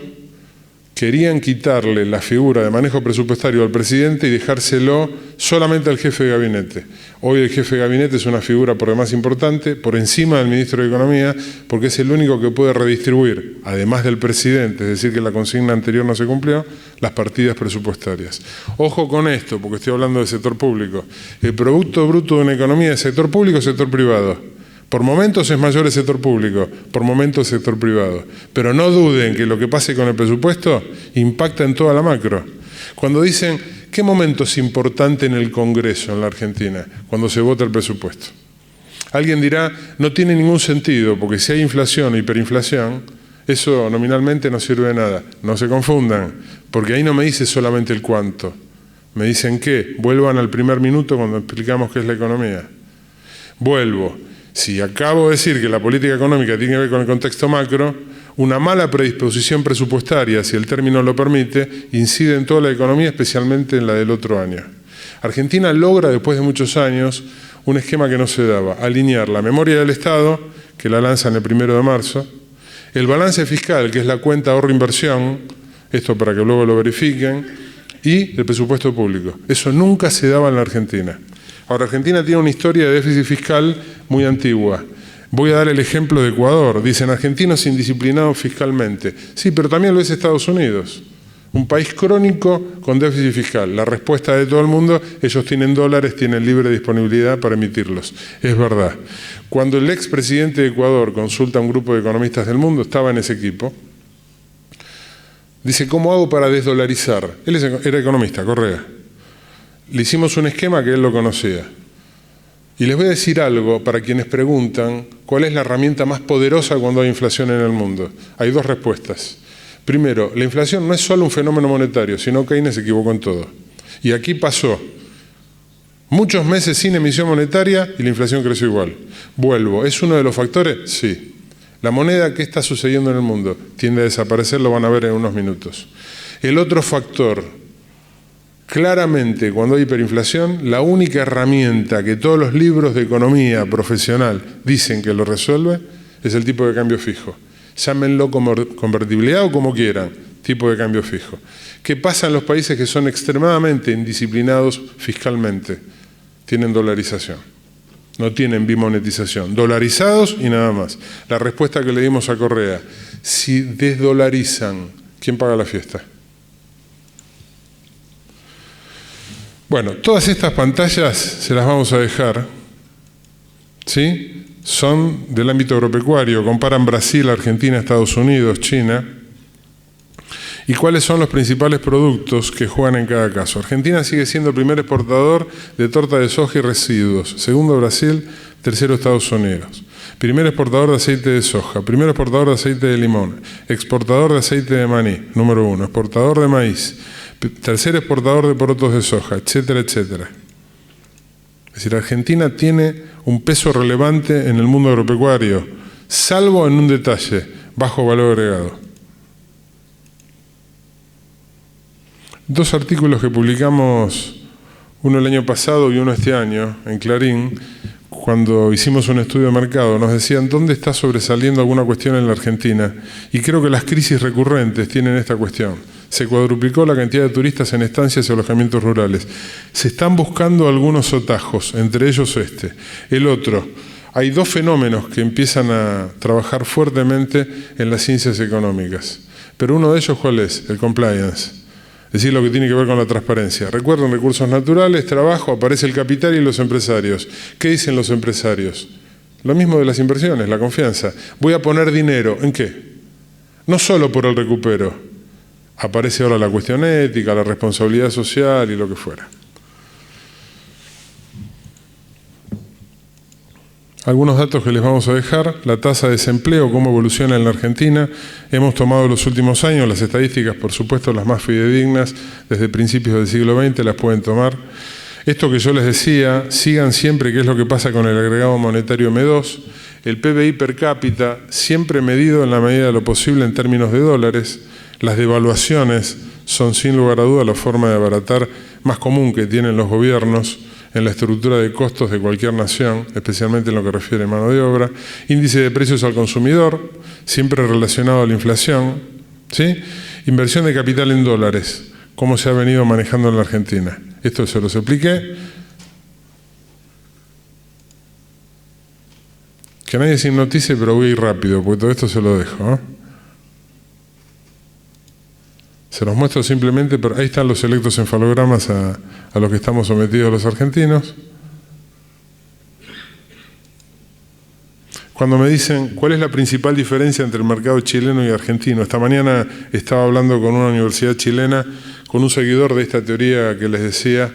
querían quitarle la figura de manejo presupuestario al presidente y dejárselo solamente al jefe de gabinete. Hoy el jefe de gabinete es una figura por demás importante, por encima del ministro de Economía, porque es el único que puede redistribuir, además del presidente, es decir, que la consigna anterior no se cumplió, las partidas presupuestarias. Ojo con esto, porque estoy hablando del sector público. El Producto Bruto de una economía es sector público o sector privado. Por momentos es mayor el sector público, por momentos el sector privado. Pero no duden que lo que pase con el presupuesto impacta en toda la macro. Cuando dicen, ¿qué momento es importante en el Congreso en la Argentina? Cuando se vota el presupuesto. Alguien dirá, no tiene ningún sentido, porque si hay inflación o hiperinflación, eso nominalmente no sirve de nada. No se confundan, porque ahí no me dice solamente el cuánto. Me dicen qué. Vuelvan al primer minuto cuando explicamos qué es la economía. Vuelvo. Si acabo de decir que la política económica tiene que ver con el contexto macro, una mala predisposición presupuestaria, si el término lo permite, incide en toda la economía, especialmente en la del otro año. Argentina logra, después de muchos años, un esquema que no se daba, alinear la memoria del Estado, que la lanzan el 1 de marzo, el balance fiscal, que es la cuenta ahorro-inversión, esto para que luego lo verifiquen, y el presupuesto público. Eso nunca se daba en la Argentina. Ahora, Argentina tiene una historia de déficit fiscal muy antigua. Voy a dar el ejemplo de Ecuador. Dicen, argentinos indisciplinados fiscalmente. Sí, pero también lo es Estados Unidos. Un país crónico con déficit fiscal. La respuesta de todo el mundo, ellos tienen dólares, tienen libre disponibilidad para emitirlos. Es verdad. Cuando el expresidente de Ecuador consulta a un grupo de economistas del mundo, estaba en ese equipo, dice, ¿cómo hago para desdolarizar? Él era economista, Correa. Le hicimos un esquema que él lo conocía. Y les voy a decir algo para quienes preguntan cuál es la herramienta más poderosa cuando hay inflación en el mundo. Hay dos respuestas. Primero, la inflación no es solo un fenómeno monetario, sino que Keynes se equivocó en todo. Y aquí pasó muchos meses sin emisión monetaria y la inflación creció igual. Vuelvo, ¿es uno de los factores? Sí. La moneda, ¿qué está sucediendo en el mundo? Tiende a desaparecer, lo van a ver en unos minutos. El otro factor, claramente cuando hay hiperinflación, la única herramienta que todos los libros de economía profesional dicen que lo resuelve es el tipo de cambio fijo. Llámenlo como convertibilidad o como quieran, tipo de cambio fijo. ¿Qué pasa en los países que son extremadamente indisciplinados fiscalmente? Tienen dolarización, no tienen bimonetización, dolarizados y nada más. La respuesta que le dimos a Correa, si desdolarizan, ¿quién paga la fiesta? Bueno, todas estas pantallas se las vamos a dejar, ¿sí? Son del ámbito agropecuario, comparan Brasil, Argentina, Estados Unidos, China. ¿Y cuáles son los principales productos que juegan en cada caso? Argentina sigue siendo el primer exportador de torta de soja y residuos. Segundo, Brasil. Tercero, Estados Unidos. Primer exportador de aceite de soja. Primer exportador de aceite de limón. Exportador de aceite de maní, número 1. Exportador de maíz. Tercer exportador de porotos de soja, etcétera, etcétera. Es decir, Argentina tiene un peso relevante en el mundo agropecuario, salvo en un detalle, bajo valor agregado. Dos artículos que publicamos, uno el año pasado y uno este año, en Clarín, cuando hicimos un estudio de mercado, nos decían dónde está sobresaliendo alguna cuestión en la Argentina. Y creo que las crisis recurrentes tienen esta cuestión. Se cuadruplicó la cantidad de turistas en estancias y alojamientos rurales. Se están buscando algunos atajos, entre ellos este. El otro, hay dos fenómenos que empiezan a trabajar fuertemente en las ciencias económicas. Pero uno de ellos, ¿cuál es? El compliance. Es decir, lo que tiene que ver con la transparencia. Recuerden, recursos naturales, trabajo, aparece el capital y los empresarios. ¿Qué dicen los empresarios? Lo mismo de las inversiones, la confianza. Voy a poner dinero, ¿en qué? No solo por el recupero. Aparece ahora la cuestión ética, la responsabilidad social y lo que fuera. Algunos datos que les vamos a dejar, la tasa de desempleo, cómo evoluciona en la Argentina. Hemos tomado los últimos años, las estadísticas, por supuesto, las más fidedignas, desde principios del siglo XX las pueden tomar. Esto que yo les decía, sigan siempre qué es lo que pasa con el agregado monetario M2, el PBI per cápita, siempre medido en la medida de lo posible en términos de dólares. Las devaluaciones son sin lugar a duda la forma de abaratar más común que tienen los gobiernos en la estructura de costos de cualquier nación, especialmente en lo que refiere a mano de obra. Índice de precios al consumidor, siempre relacionado a la inflación, ¿sí? Inversión de capital en dólares, cómo se ha venido manejando en la Argentina. Esto se los expliqué. Que nadie se hipnotice, pero voy a ir rápido, porque todo esto se lo dejo, ¿eh? Se los muestro simplemente, pero ahí están los electroencefalogramas a los que estamos sometidos los argentinos. Cuando me dicen cuál es la principal diferencia entre el mercado chileno y argentino, esta mañana estaba hablando con una universidad chilena, con un seguidor de esta teoría que les decía,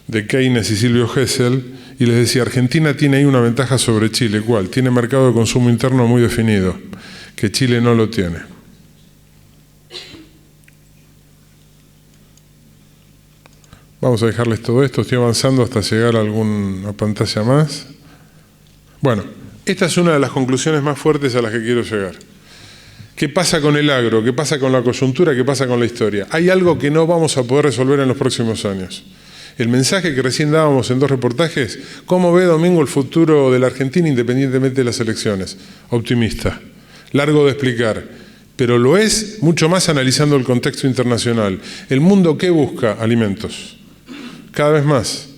de Keynes y Silvio Gesell, y les decía, Argentina tiene ahí una ventaja sobre Chile. ¿Cuál? Tiene mercado de consumo interno muy definido, que Chile no lo tiene. Vamos a dejarles todo esto, estoy avanzando hasta llegar a alguna pantalla más. Bueno, esta es una de las conclusiones más fuertes a las que quiero llegar. ¿Qué pasa con el agro? ¿Qué pasa con la coyuntura? ¿Qué pasa con la historia? Hay algo que no vamos a poder resolver en los próximos años. El mensaje que recién dábamos en dos reportajes, ¿cómo ve Domingo el futuro de la Argentina independientemente de las elecciones? Optimista, largo de explicar, pero lo es mucho más analizando el contexto internacional. ¿El mundo qué busca? Alimentos. Cada vez más.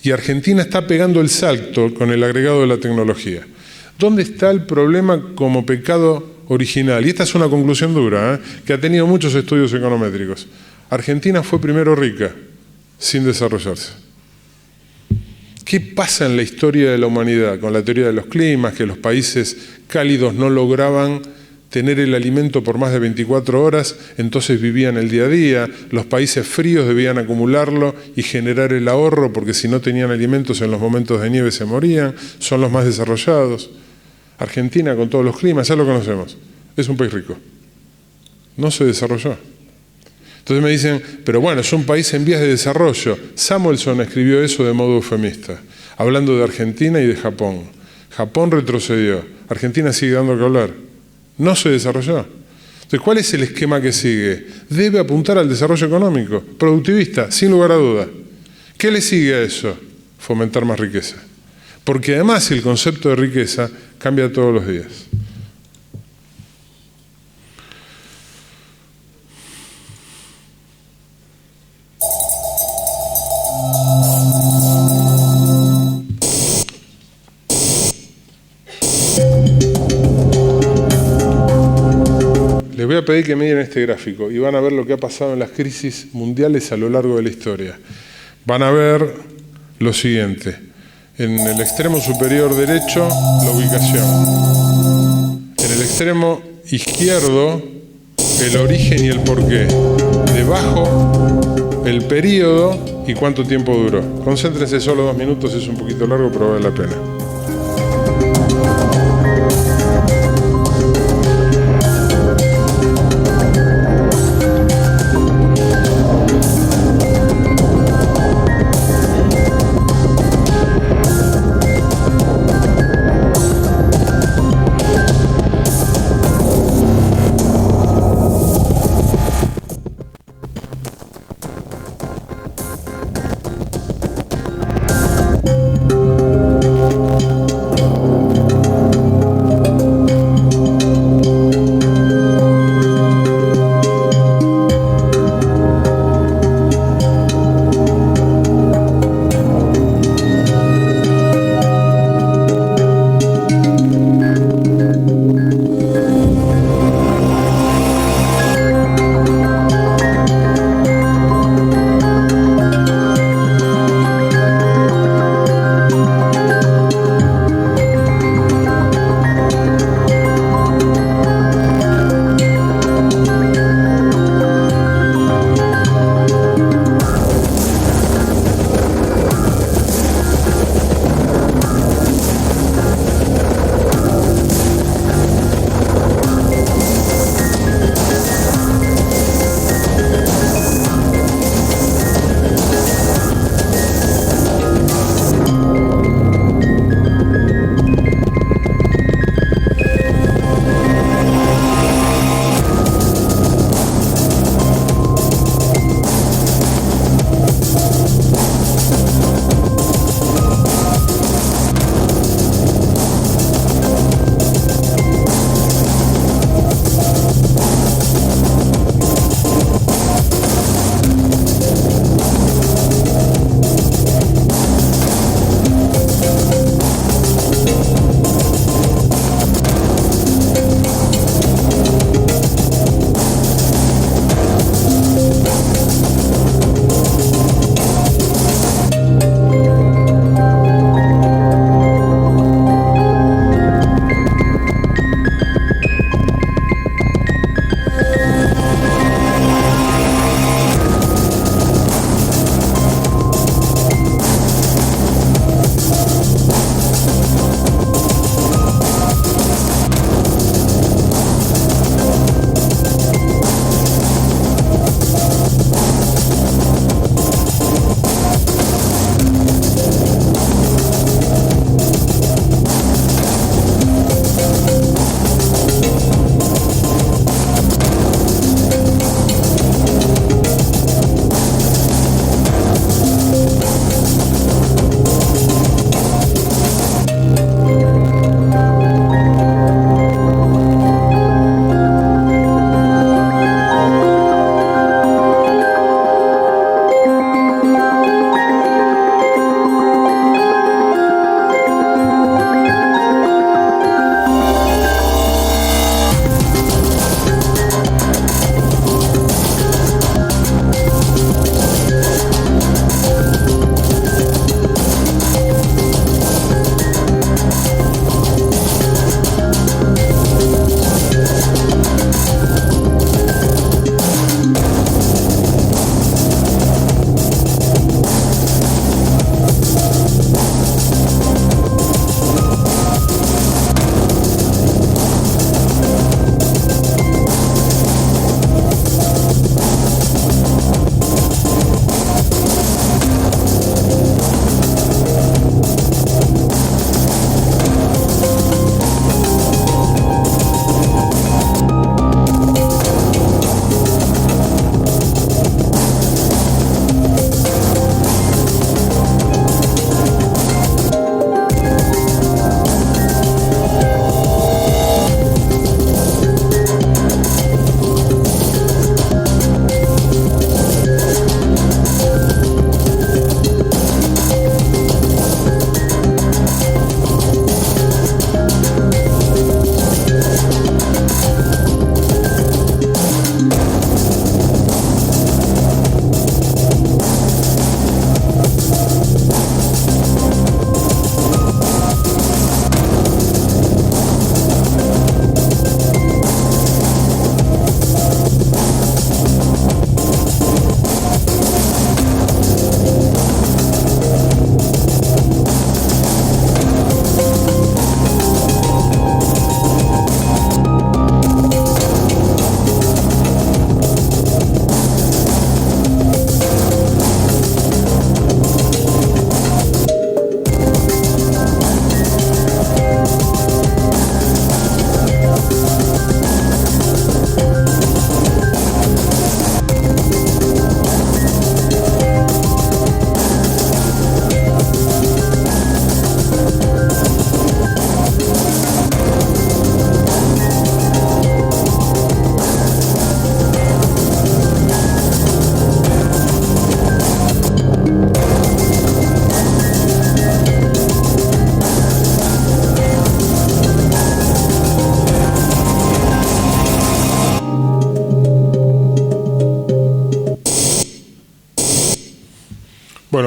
Y Argentina está pegando el salto con el agregado de la tecnología. ¿Dónde está el problema como pecado original, y esta es una conclusión dura, que ha tenido muchos estudios econométricos. Argentina fue primero rica, sin desarrollarse. ¿Qué pasa en la historia de la humanidad con la teoría de los climas, que los países cálidos no lograban tener el alimento por más de 24 horas, entonces vivían el día a día, los países fríos debían acumularlo y generar el ahorro, porque si no tenían alimentos en los momentos de nieve se morían, son los más desarrollados. Argentina, con todos los climas, ya lo conocemos, es un país rico. No se desarrolló. Entonces me dicen, pero bueno, es un país en vías de desarrollo. Samuelson escribió eso de modo eufemista, hablando de Argentina y de Japón. Japón retrocedió, Argentina sigue dando que hablar. No se desarrolló. Entonces, ¿cuál es el esquema que sigue? Debe apuntar al desarrollo económico, productivista, sin lugar a duda. ¿Qué le sigue a eso? Fomentar más riqueza. Porque además el concepto de riqueza cambia todos los días. Les voy a pedir que miren este gráfico y van a ver lo que ha pasado en las crisis mundiales a lo largo de la historia. Van a ver lo siguiente. En el extremo superior derecho, la ubicación. En el extremo izquierdo, el origen y el porqué. Debajo, el periodo y cuánto tiempo duró. Concéntrense solo 2 minutos, es un poquito largo, pero vale la pena.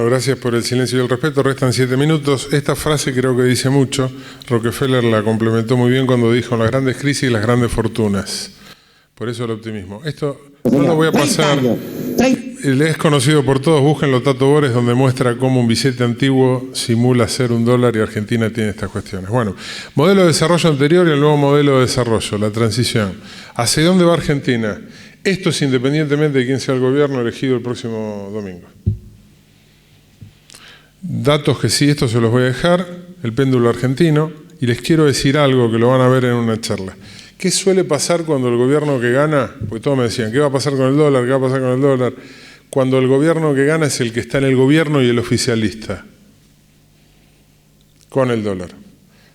gracias por el silencio y el respeto. Restan 7 minutos. Esta frase creo que dice mucho. Rockefeller la complementó muy bien cuando dijo las grandes crisis y las grandes fortunas. Por eso el optimismo. Esto no lo voy a pasar. Es conocido por todos. Búsquenlo, Tato Bores, donde muestra cómo un billete antiguo simula ser $1 y Argentina tiene estas cuestiones. Bueno, modelo de desarrollo anterior y el nuevo modelo de desarrollo, la transición. ¿Hacia dónde va Argentina? Esto es independientemente de quién sea el gobierno elegido el próximo domingo. Datos que sí, esto se los voy a dejar, el péndulo argentino, y les quiero decir algo que lo van a ver en una charla. ¿Qué suele pasar cuando el gobierno que gana? Porque todos me decían, ¿qué va a pasar con el dólar? ¿Qué va a pasar con el dólar? Cuando el gobierno que gana es el que está en el gobierno y el oficialista, con el dólar.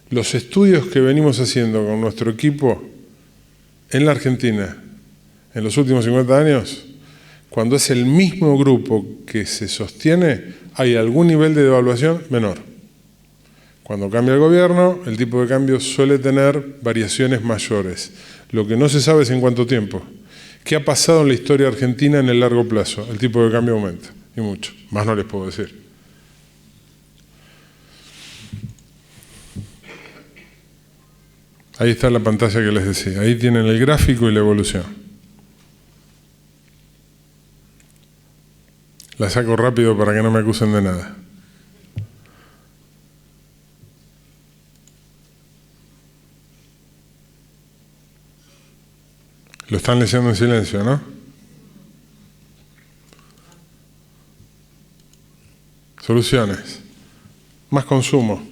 Los estudios que venimos haciendo con nuestro equipo en la Argentina en los últimos 50 años, cuando es el mismo grupo que se sostiene, hay algún nivel de devaluación menor. Cuando cambia el gobierno, el tipo de cambio suele tener variaciones mayores. Lo que no se sabe es en cuánto tiempo. ¿Qué ha pasado en la historia argentina en el largo plazo? El tipo de cambio aumenta, y mucho. Más no les puedo decir. Ahí está la pantalla que les decía. Ahí tienen el gráfico y la evolución. La saco rápido para que no me acusen de nada. Lo están leyendo en silencio, ¿no? Soluciones. Más consumo.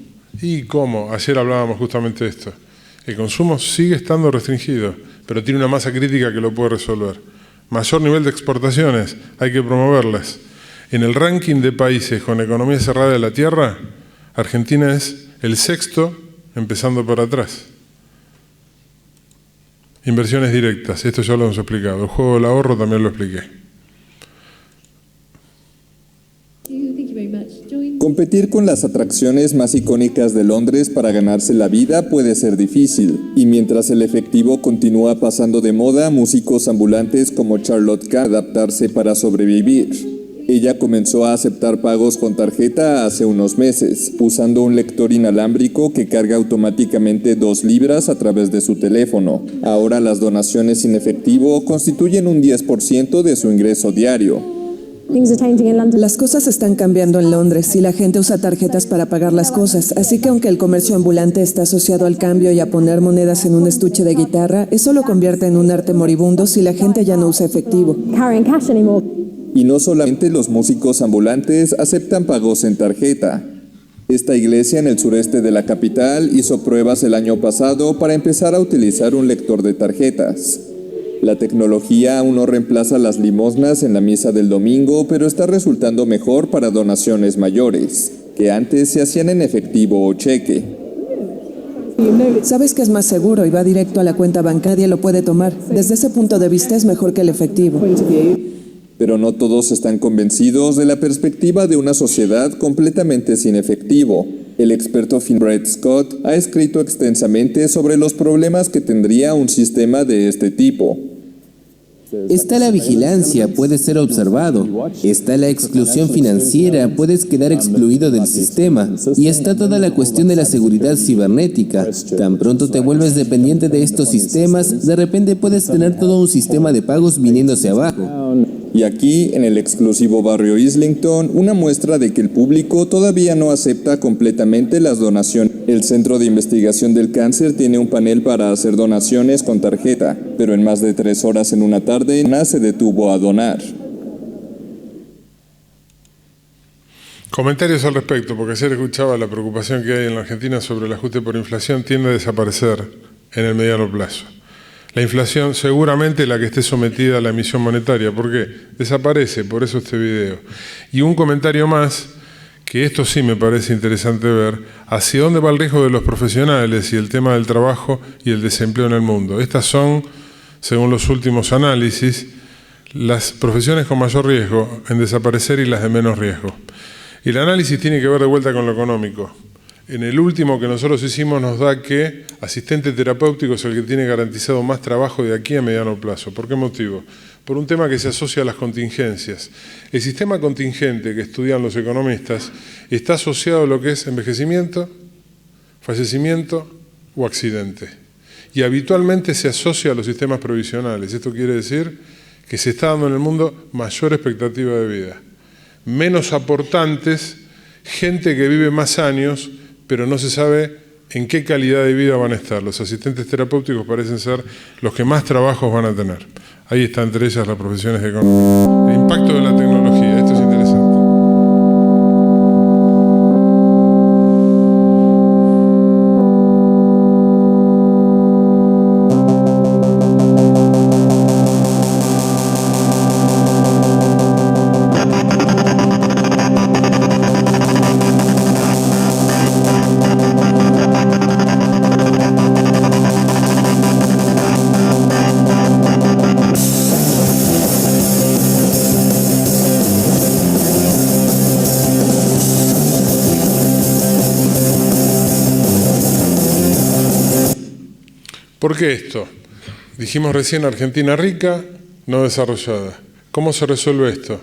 ¿Y cómo? Ayer hablábamos justamente de esto. El consumo sigue estando restringido, pero tiene una masa crítica que lo puede resolver. Mayor nivel de exportaciones, hay que promoverlas. En el ranking de países con economía cerrada de la Tierra, Argentina es el 6º, empezando por atrás. Inversiones directas, esto ya lo hemos explicado. El juego del ahorro también lo expliqué. Competir con las atracciones más icónicas de Londres para ganarse la vida puede ser difícil, y mientras el efectivo continúa pasando de moda, músicos ambulantes como Charlotte K. adaptarse para sobrevivir. Ella comenzó a aceptar pagos con tarjeta hace unos meses, usando un lector inalámbrico que carga automáticamente 2 libras a través de su teléfono. Ahora las donaciones en efectivo constituyen un 10% de su ingreso diario. Las cosas están cambiando en Londres y la gente usa tarjetas para pagar las cosas, así que aunque el comercio ambulante está asociado al cambio y a poner monedas en un estuche de guitarra, eso lo convierte en un arte moribundo si la gente ya no usa efectivo. Y no solamente los músicos ambulantes aceptan pagos en tarjeta. Esta iglesia en el sureste de la capital hizo pruebas el año pasado para empezar a utilizar un lector de tarjetas. La tecnología aún no reemplaza las limosnas en la misa del domingo, pero está resultando mejor para donaciones mayores, que antes se hacían en efectivo o cheque. Sabes que es más seguro y va directo a la cuenta bancaria y lo puede tomar. Desde ese punto de vista es mejor que el efectivo. Pero no todos están convencidos de la perspectiva de una sociedad completamente sin efectivo. El experto Brett Scott ha escrito extensamente sobre los problemas que tendría un sistema de este tipo. Está la vigilancia, puedes ser observado. Está la exclusión financiera, puedes quedar excluido del sistema. Y está toda la cuestión de la seguridad cibernética. Tan pronto te vuelves dependiente de estos sistemas, de repente puedes tener todo un sistema de pagos viniéndose abajo. Y aquí, en el exclusivo barrio Islington, una muestra de que el público todavía no acepta completamente las donaciones. El Centro de Investigación del Cáncer tiene un panel para hacer donaciones con tarjeta, pero en más de 3 horas en una tarde, nadie se detuvo a donar. Comentarios al respecto, porque ayer escuchaba la preocupación que hay en la Argentina sobre el ajuste por inflación tiende a desaparecer en el mediano plazo. La inflación seguramente la que esté sometida a la emisión monetaria. ¿Por qué? Desaparece, por eso este video. Y un comentario más, que esto sí me parece interesante ver, hacia dónde va el riesgo de los profesionales y el tema del trabajo y el desempleo en el mundo. Estas son, según los últimos análisis, las profesiones con mayor riesgo en desaparecer y las de menos riesgo. Y el análisis tiene que ver de vuelta con lo económico. En el último que nosotros hicimos nos da que asistente terapéutico es el que tiene garantizado más trabajo de aquí a mediano plazo. ¿Por qué motivo? por un tema que se asocia a las contingencias. El sistema contingente que estudian los economistas está asociado a lo que es envejecimiento, fallecimiento o accidente. Y habitualmente se asocia a los sistemas provisionales. Esto quiere decir que se está dando en el mundo mayor expectativa de vida. Menos aportantes, gente que vive más años, pero no se sabe en qué calidad de vida van a estar. Los asistentes terapéuticos parecen ser los que más trabajos van a tener. Ahí está entre ellas las profesiones económicas. El impacto de la tecnología, esto es interesante. ¿Por qué esto? Dijimos recién Argentina rica, no desarrollada. ¿Cómo se resuelve esto?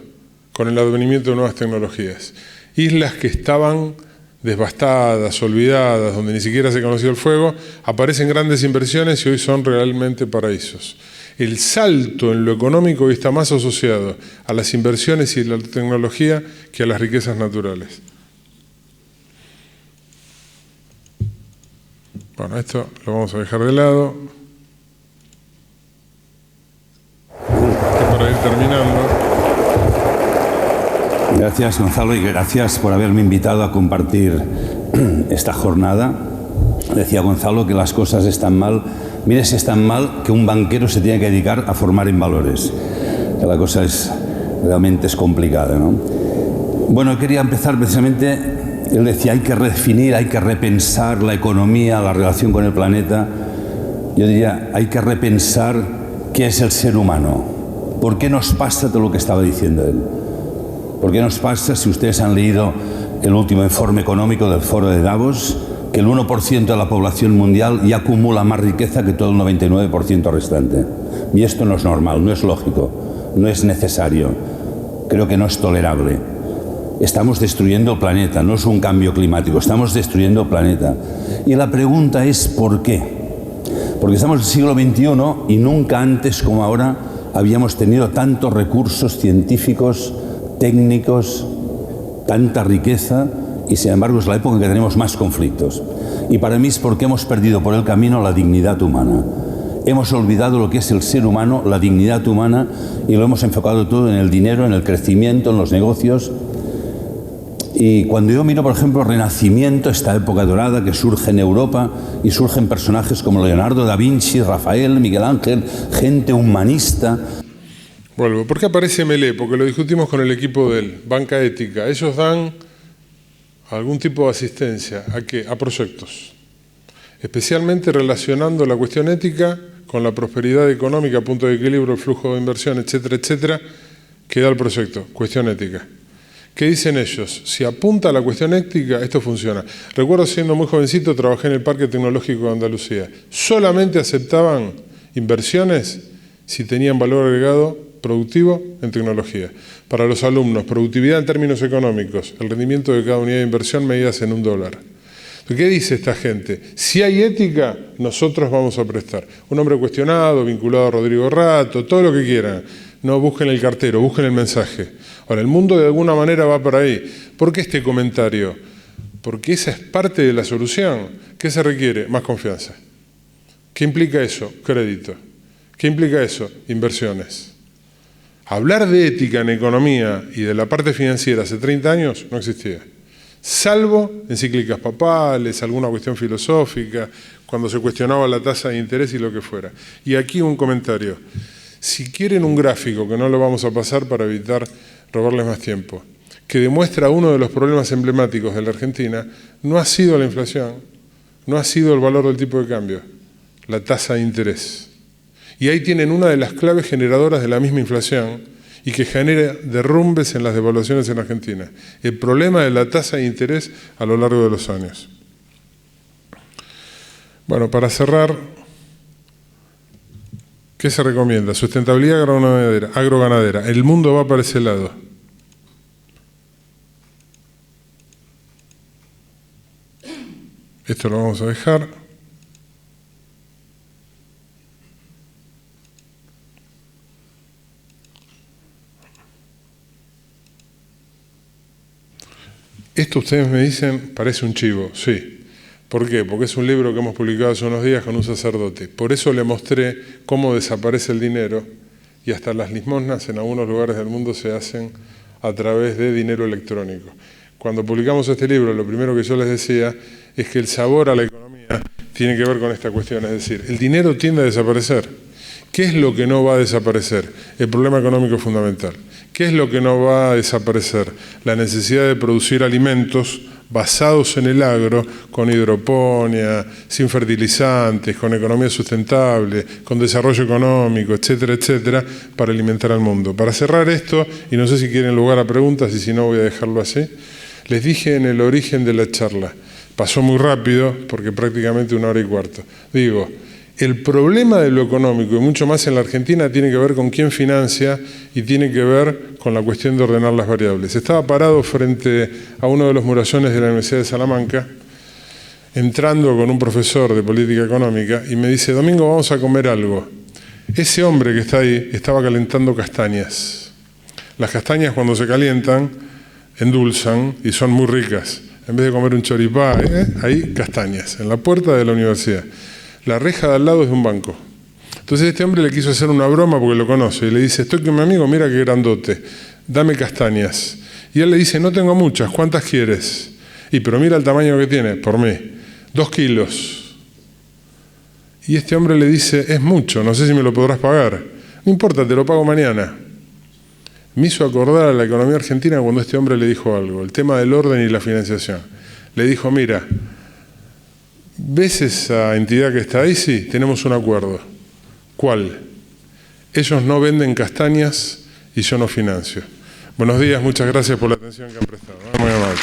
Con el advenimiento de nuevas tecnologías. Islas que estaban devastadas, olvidadas, donde ni siquiera se conocía el fuego, aparecen grandes inversiones y hoy son realmente paraísos. El salto en lo económico hoy está más asociado a las inversiones y la tecnología que a las riquezas naturales. Bueno, esto lo vamos a dejar de lado. Para ir terminando. Gracias, Gonzalo, y gracias por haberme invitado a compartir esta jornada. Decía Gonzalo que las cosas están mal. Mire si están mal que un banquero se tiene que dedicar a formar en valores. Que la cosa realmente es complicada, ¿no? Bueno, quería empezar precisamente. Él decía, hay que redefinir, hay que repensar la economía, la relación con el planeta. Yo diría, hay que repensar qué es el ser humano. ¿Por qué nos pasa todo lo que estaba diciendo él? ¿Por qué nos pasa, si ustedes han leído el último informe económico del Foro de Davos, que el 1% de la población mundial ya acumula más riqueza que todo el 99% restante? Y esto no es normal, no es lógico, no es necesario. Creo que no es tolerable. Estamos destruyendo el planeta, no es un cambio climático, estamos destruyendo el planeta. Y la pregunta es ¿por qué? Porque estamos en el siglo XXI y nunca antes como ahora habíamos tenido tantos recursos científicos, técnicos, tanta riqueza, y sin embargo es la época en que tenemos más conflictos. Y para mí es porque hemos perdido por el camino la dignidad humana. Hemos olvidado lo que es el ser humano, la dignidad humana, y lo hemos enfocado todo en el dinero, en el crecimiento, en los negocios. Y cuando yo miro, por ejemplo, el Renacimiento, esta época dorada que surge en Europa y surgen personajes como Leonardo da Vinci, Rafael, Miguel Ángel, gente humanista. Vuelvo. ¿Por qué aparece Melé? Porque lo discutimos con el equipo de él, Banca Ética. Ellos dan algún tipo de asistencia. ¿A qué? A proyectos. Especialmente relacionando la cuestión ética con la prosperidad económica, punto de equilibrio, el flujo de inversión, etcétera, etcétera, que da el proyecto. Cuestión ética. ¿Qué dicen ellos? Si apunta a la cuestión ética, esto funciona. Recuerdo siendo muy jovencito, trabajé en el Parque Tecnológico de Andalucía. Solamente aceptaban inversiones si tenían valor agregado productivo en tecnología. Para los alumnos, productividad en términos económicos, el rendimiento de cada unidad de inversión medidas en $1. ¿Qué dice esta gente? Si hay ética, nosotros vamos a prestar. Un hombre cuestionado, vinculado a Rodrigo Rato, todo lo que quieran. No busquen el cartero, busquen el mensaje. Ahora, el mundo de alguna manera va por ahí. ¿Por qué este comentario? Porque esa es parte de la solución. ¿Qué se requiere? Más confianza. ¿Qué implica eso? Crédito. ¿Qué implica eso? Inversiones. Hablar de ética en economía y de la parte financiera hace 30 años no existía. Salvo encíclicas papales, alguna cuestión filosófica, cuando se cuestionaba la tasa de interés y lo que fuera. Y aquí un comentario. Si quieren un gráfico, que no lo vamos a pasar para evitar robarles más tiempo, que demuestra uno de los problemas emblemáticos de la Argentina, no ha sido la inflación, no ha sido el valor del tipo de cambio, la tasa de interés. Y ahí tienen una de las claves generadoras de la misma inflación y que genera derrumbes en las devaluaciones en Argentina. El problema de la tasa de interés a lo largo de los años. Bueno, para cerrar, ¿Qué se recomienda? Sustentabilidad agroganadera. El mundo va para ese lado. Esto lo vamos a dejar. Esto ustedes me dicen, parece un chivo, sí. ¿Por qué? Porque es un libro que hemos publicado hace unos días con un sacerdote. Por eso le mostré cómo desaparece el dinero y hasta las limosnas en algunos lugares del mundo se hacen a través de dinero electrónico. Cuando publicamos este libro, lo primero que yo les decía es que el sabor a la economía tiene que ver con esta cuestión, es decir, el dinero tiende a desaparecer. ¿Qué es lo que no va a desaparecer? El problema económico fundamental. ¿Qué es lo que no va a desaparecer? La necesidad de producir alimentos basados en el agro, con hidroponía, sin fertilizantes, con economía sustentable, con desarrollo económico, etcétera, etcétera, para alimentar al mundo. Para cerrar esto, y no sé si quieren lugar a preguntas, y si no voy a dejarlo así, les dije en el origen de la charla, pasó muy rápido, porque prácticamente 1 hora y cuarto, digo, el problema de lo económico, y mucho más en la Argentina, tiene que ver con quién financia y tiene que ver con la cuestión de ordenar las variables. Estaba parado frente a uno de los murallones de la Universidad de Salamanca, entrando con un profesor de política económica, y me dice, Domingo, vamos a comer algo. Ese hombre que está ahí estaba calentando castañas. Las castañas, cuando se calientan, endulzan y son muy ricas. En vez de comer un choripá, hay castañas, en la puerta de la universidad. La reja de al lado es de un banco. Entonces este hombre le quiso hacer una broma porque lo conoce y le dice, estoy con mi amigo, mira qué grandote, dame castañas. Y él le dice, no tengo muchas, ¿cuántas quieres? Pero mira el tamaño que tiene, por mí, 2 kilos. Y este hombre le dice, es mucho, no sé si me lo podrás pagar. No importa, te lo pago mañana. Me hizo acordar a la economía argentina cuando este hombre le dijo algo, el tema del orden y la financiación. Le dijo, mira, ¿ves esa entidad que está ahí? Sí, tenemos un acuerdo. ¿Cuál? Ellos no venden castañas y yo no financio. Buenos días, muchas gracias por la atención que han prestado. Muy amable.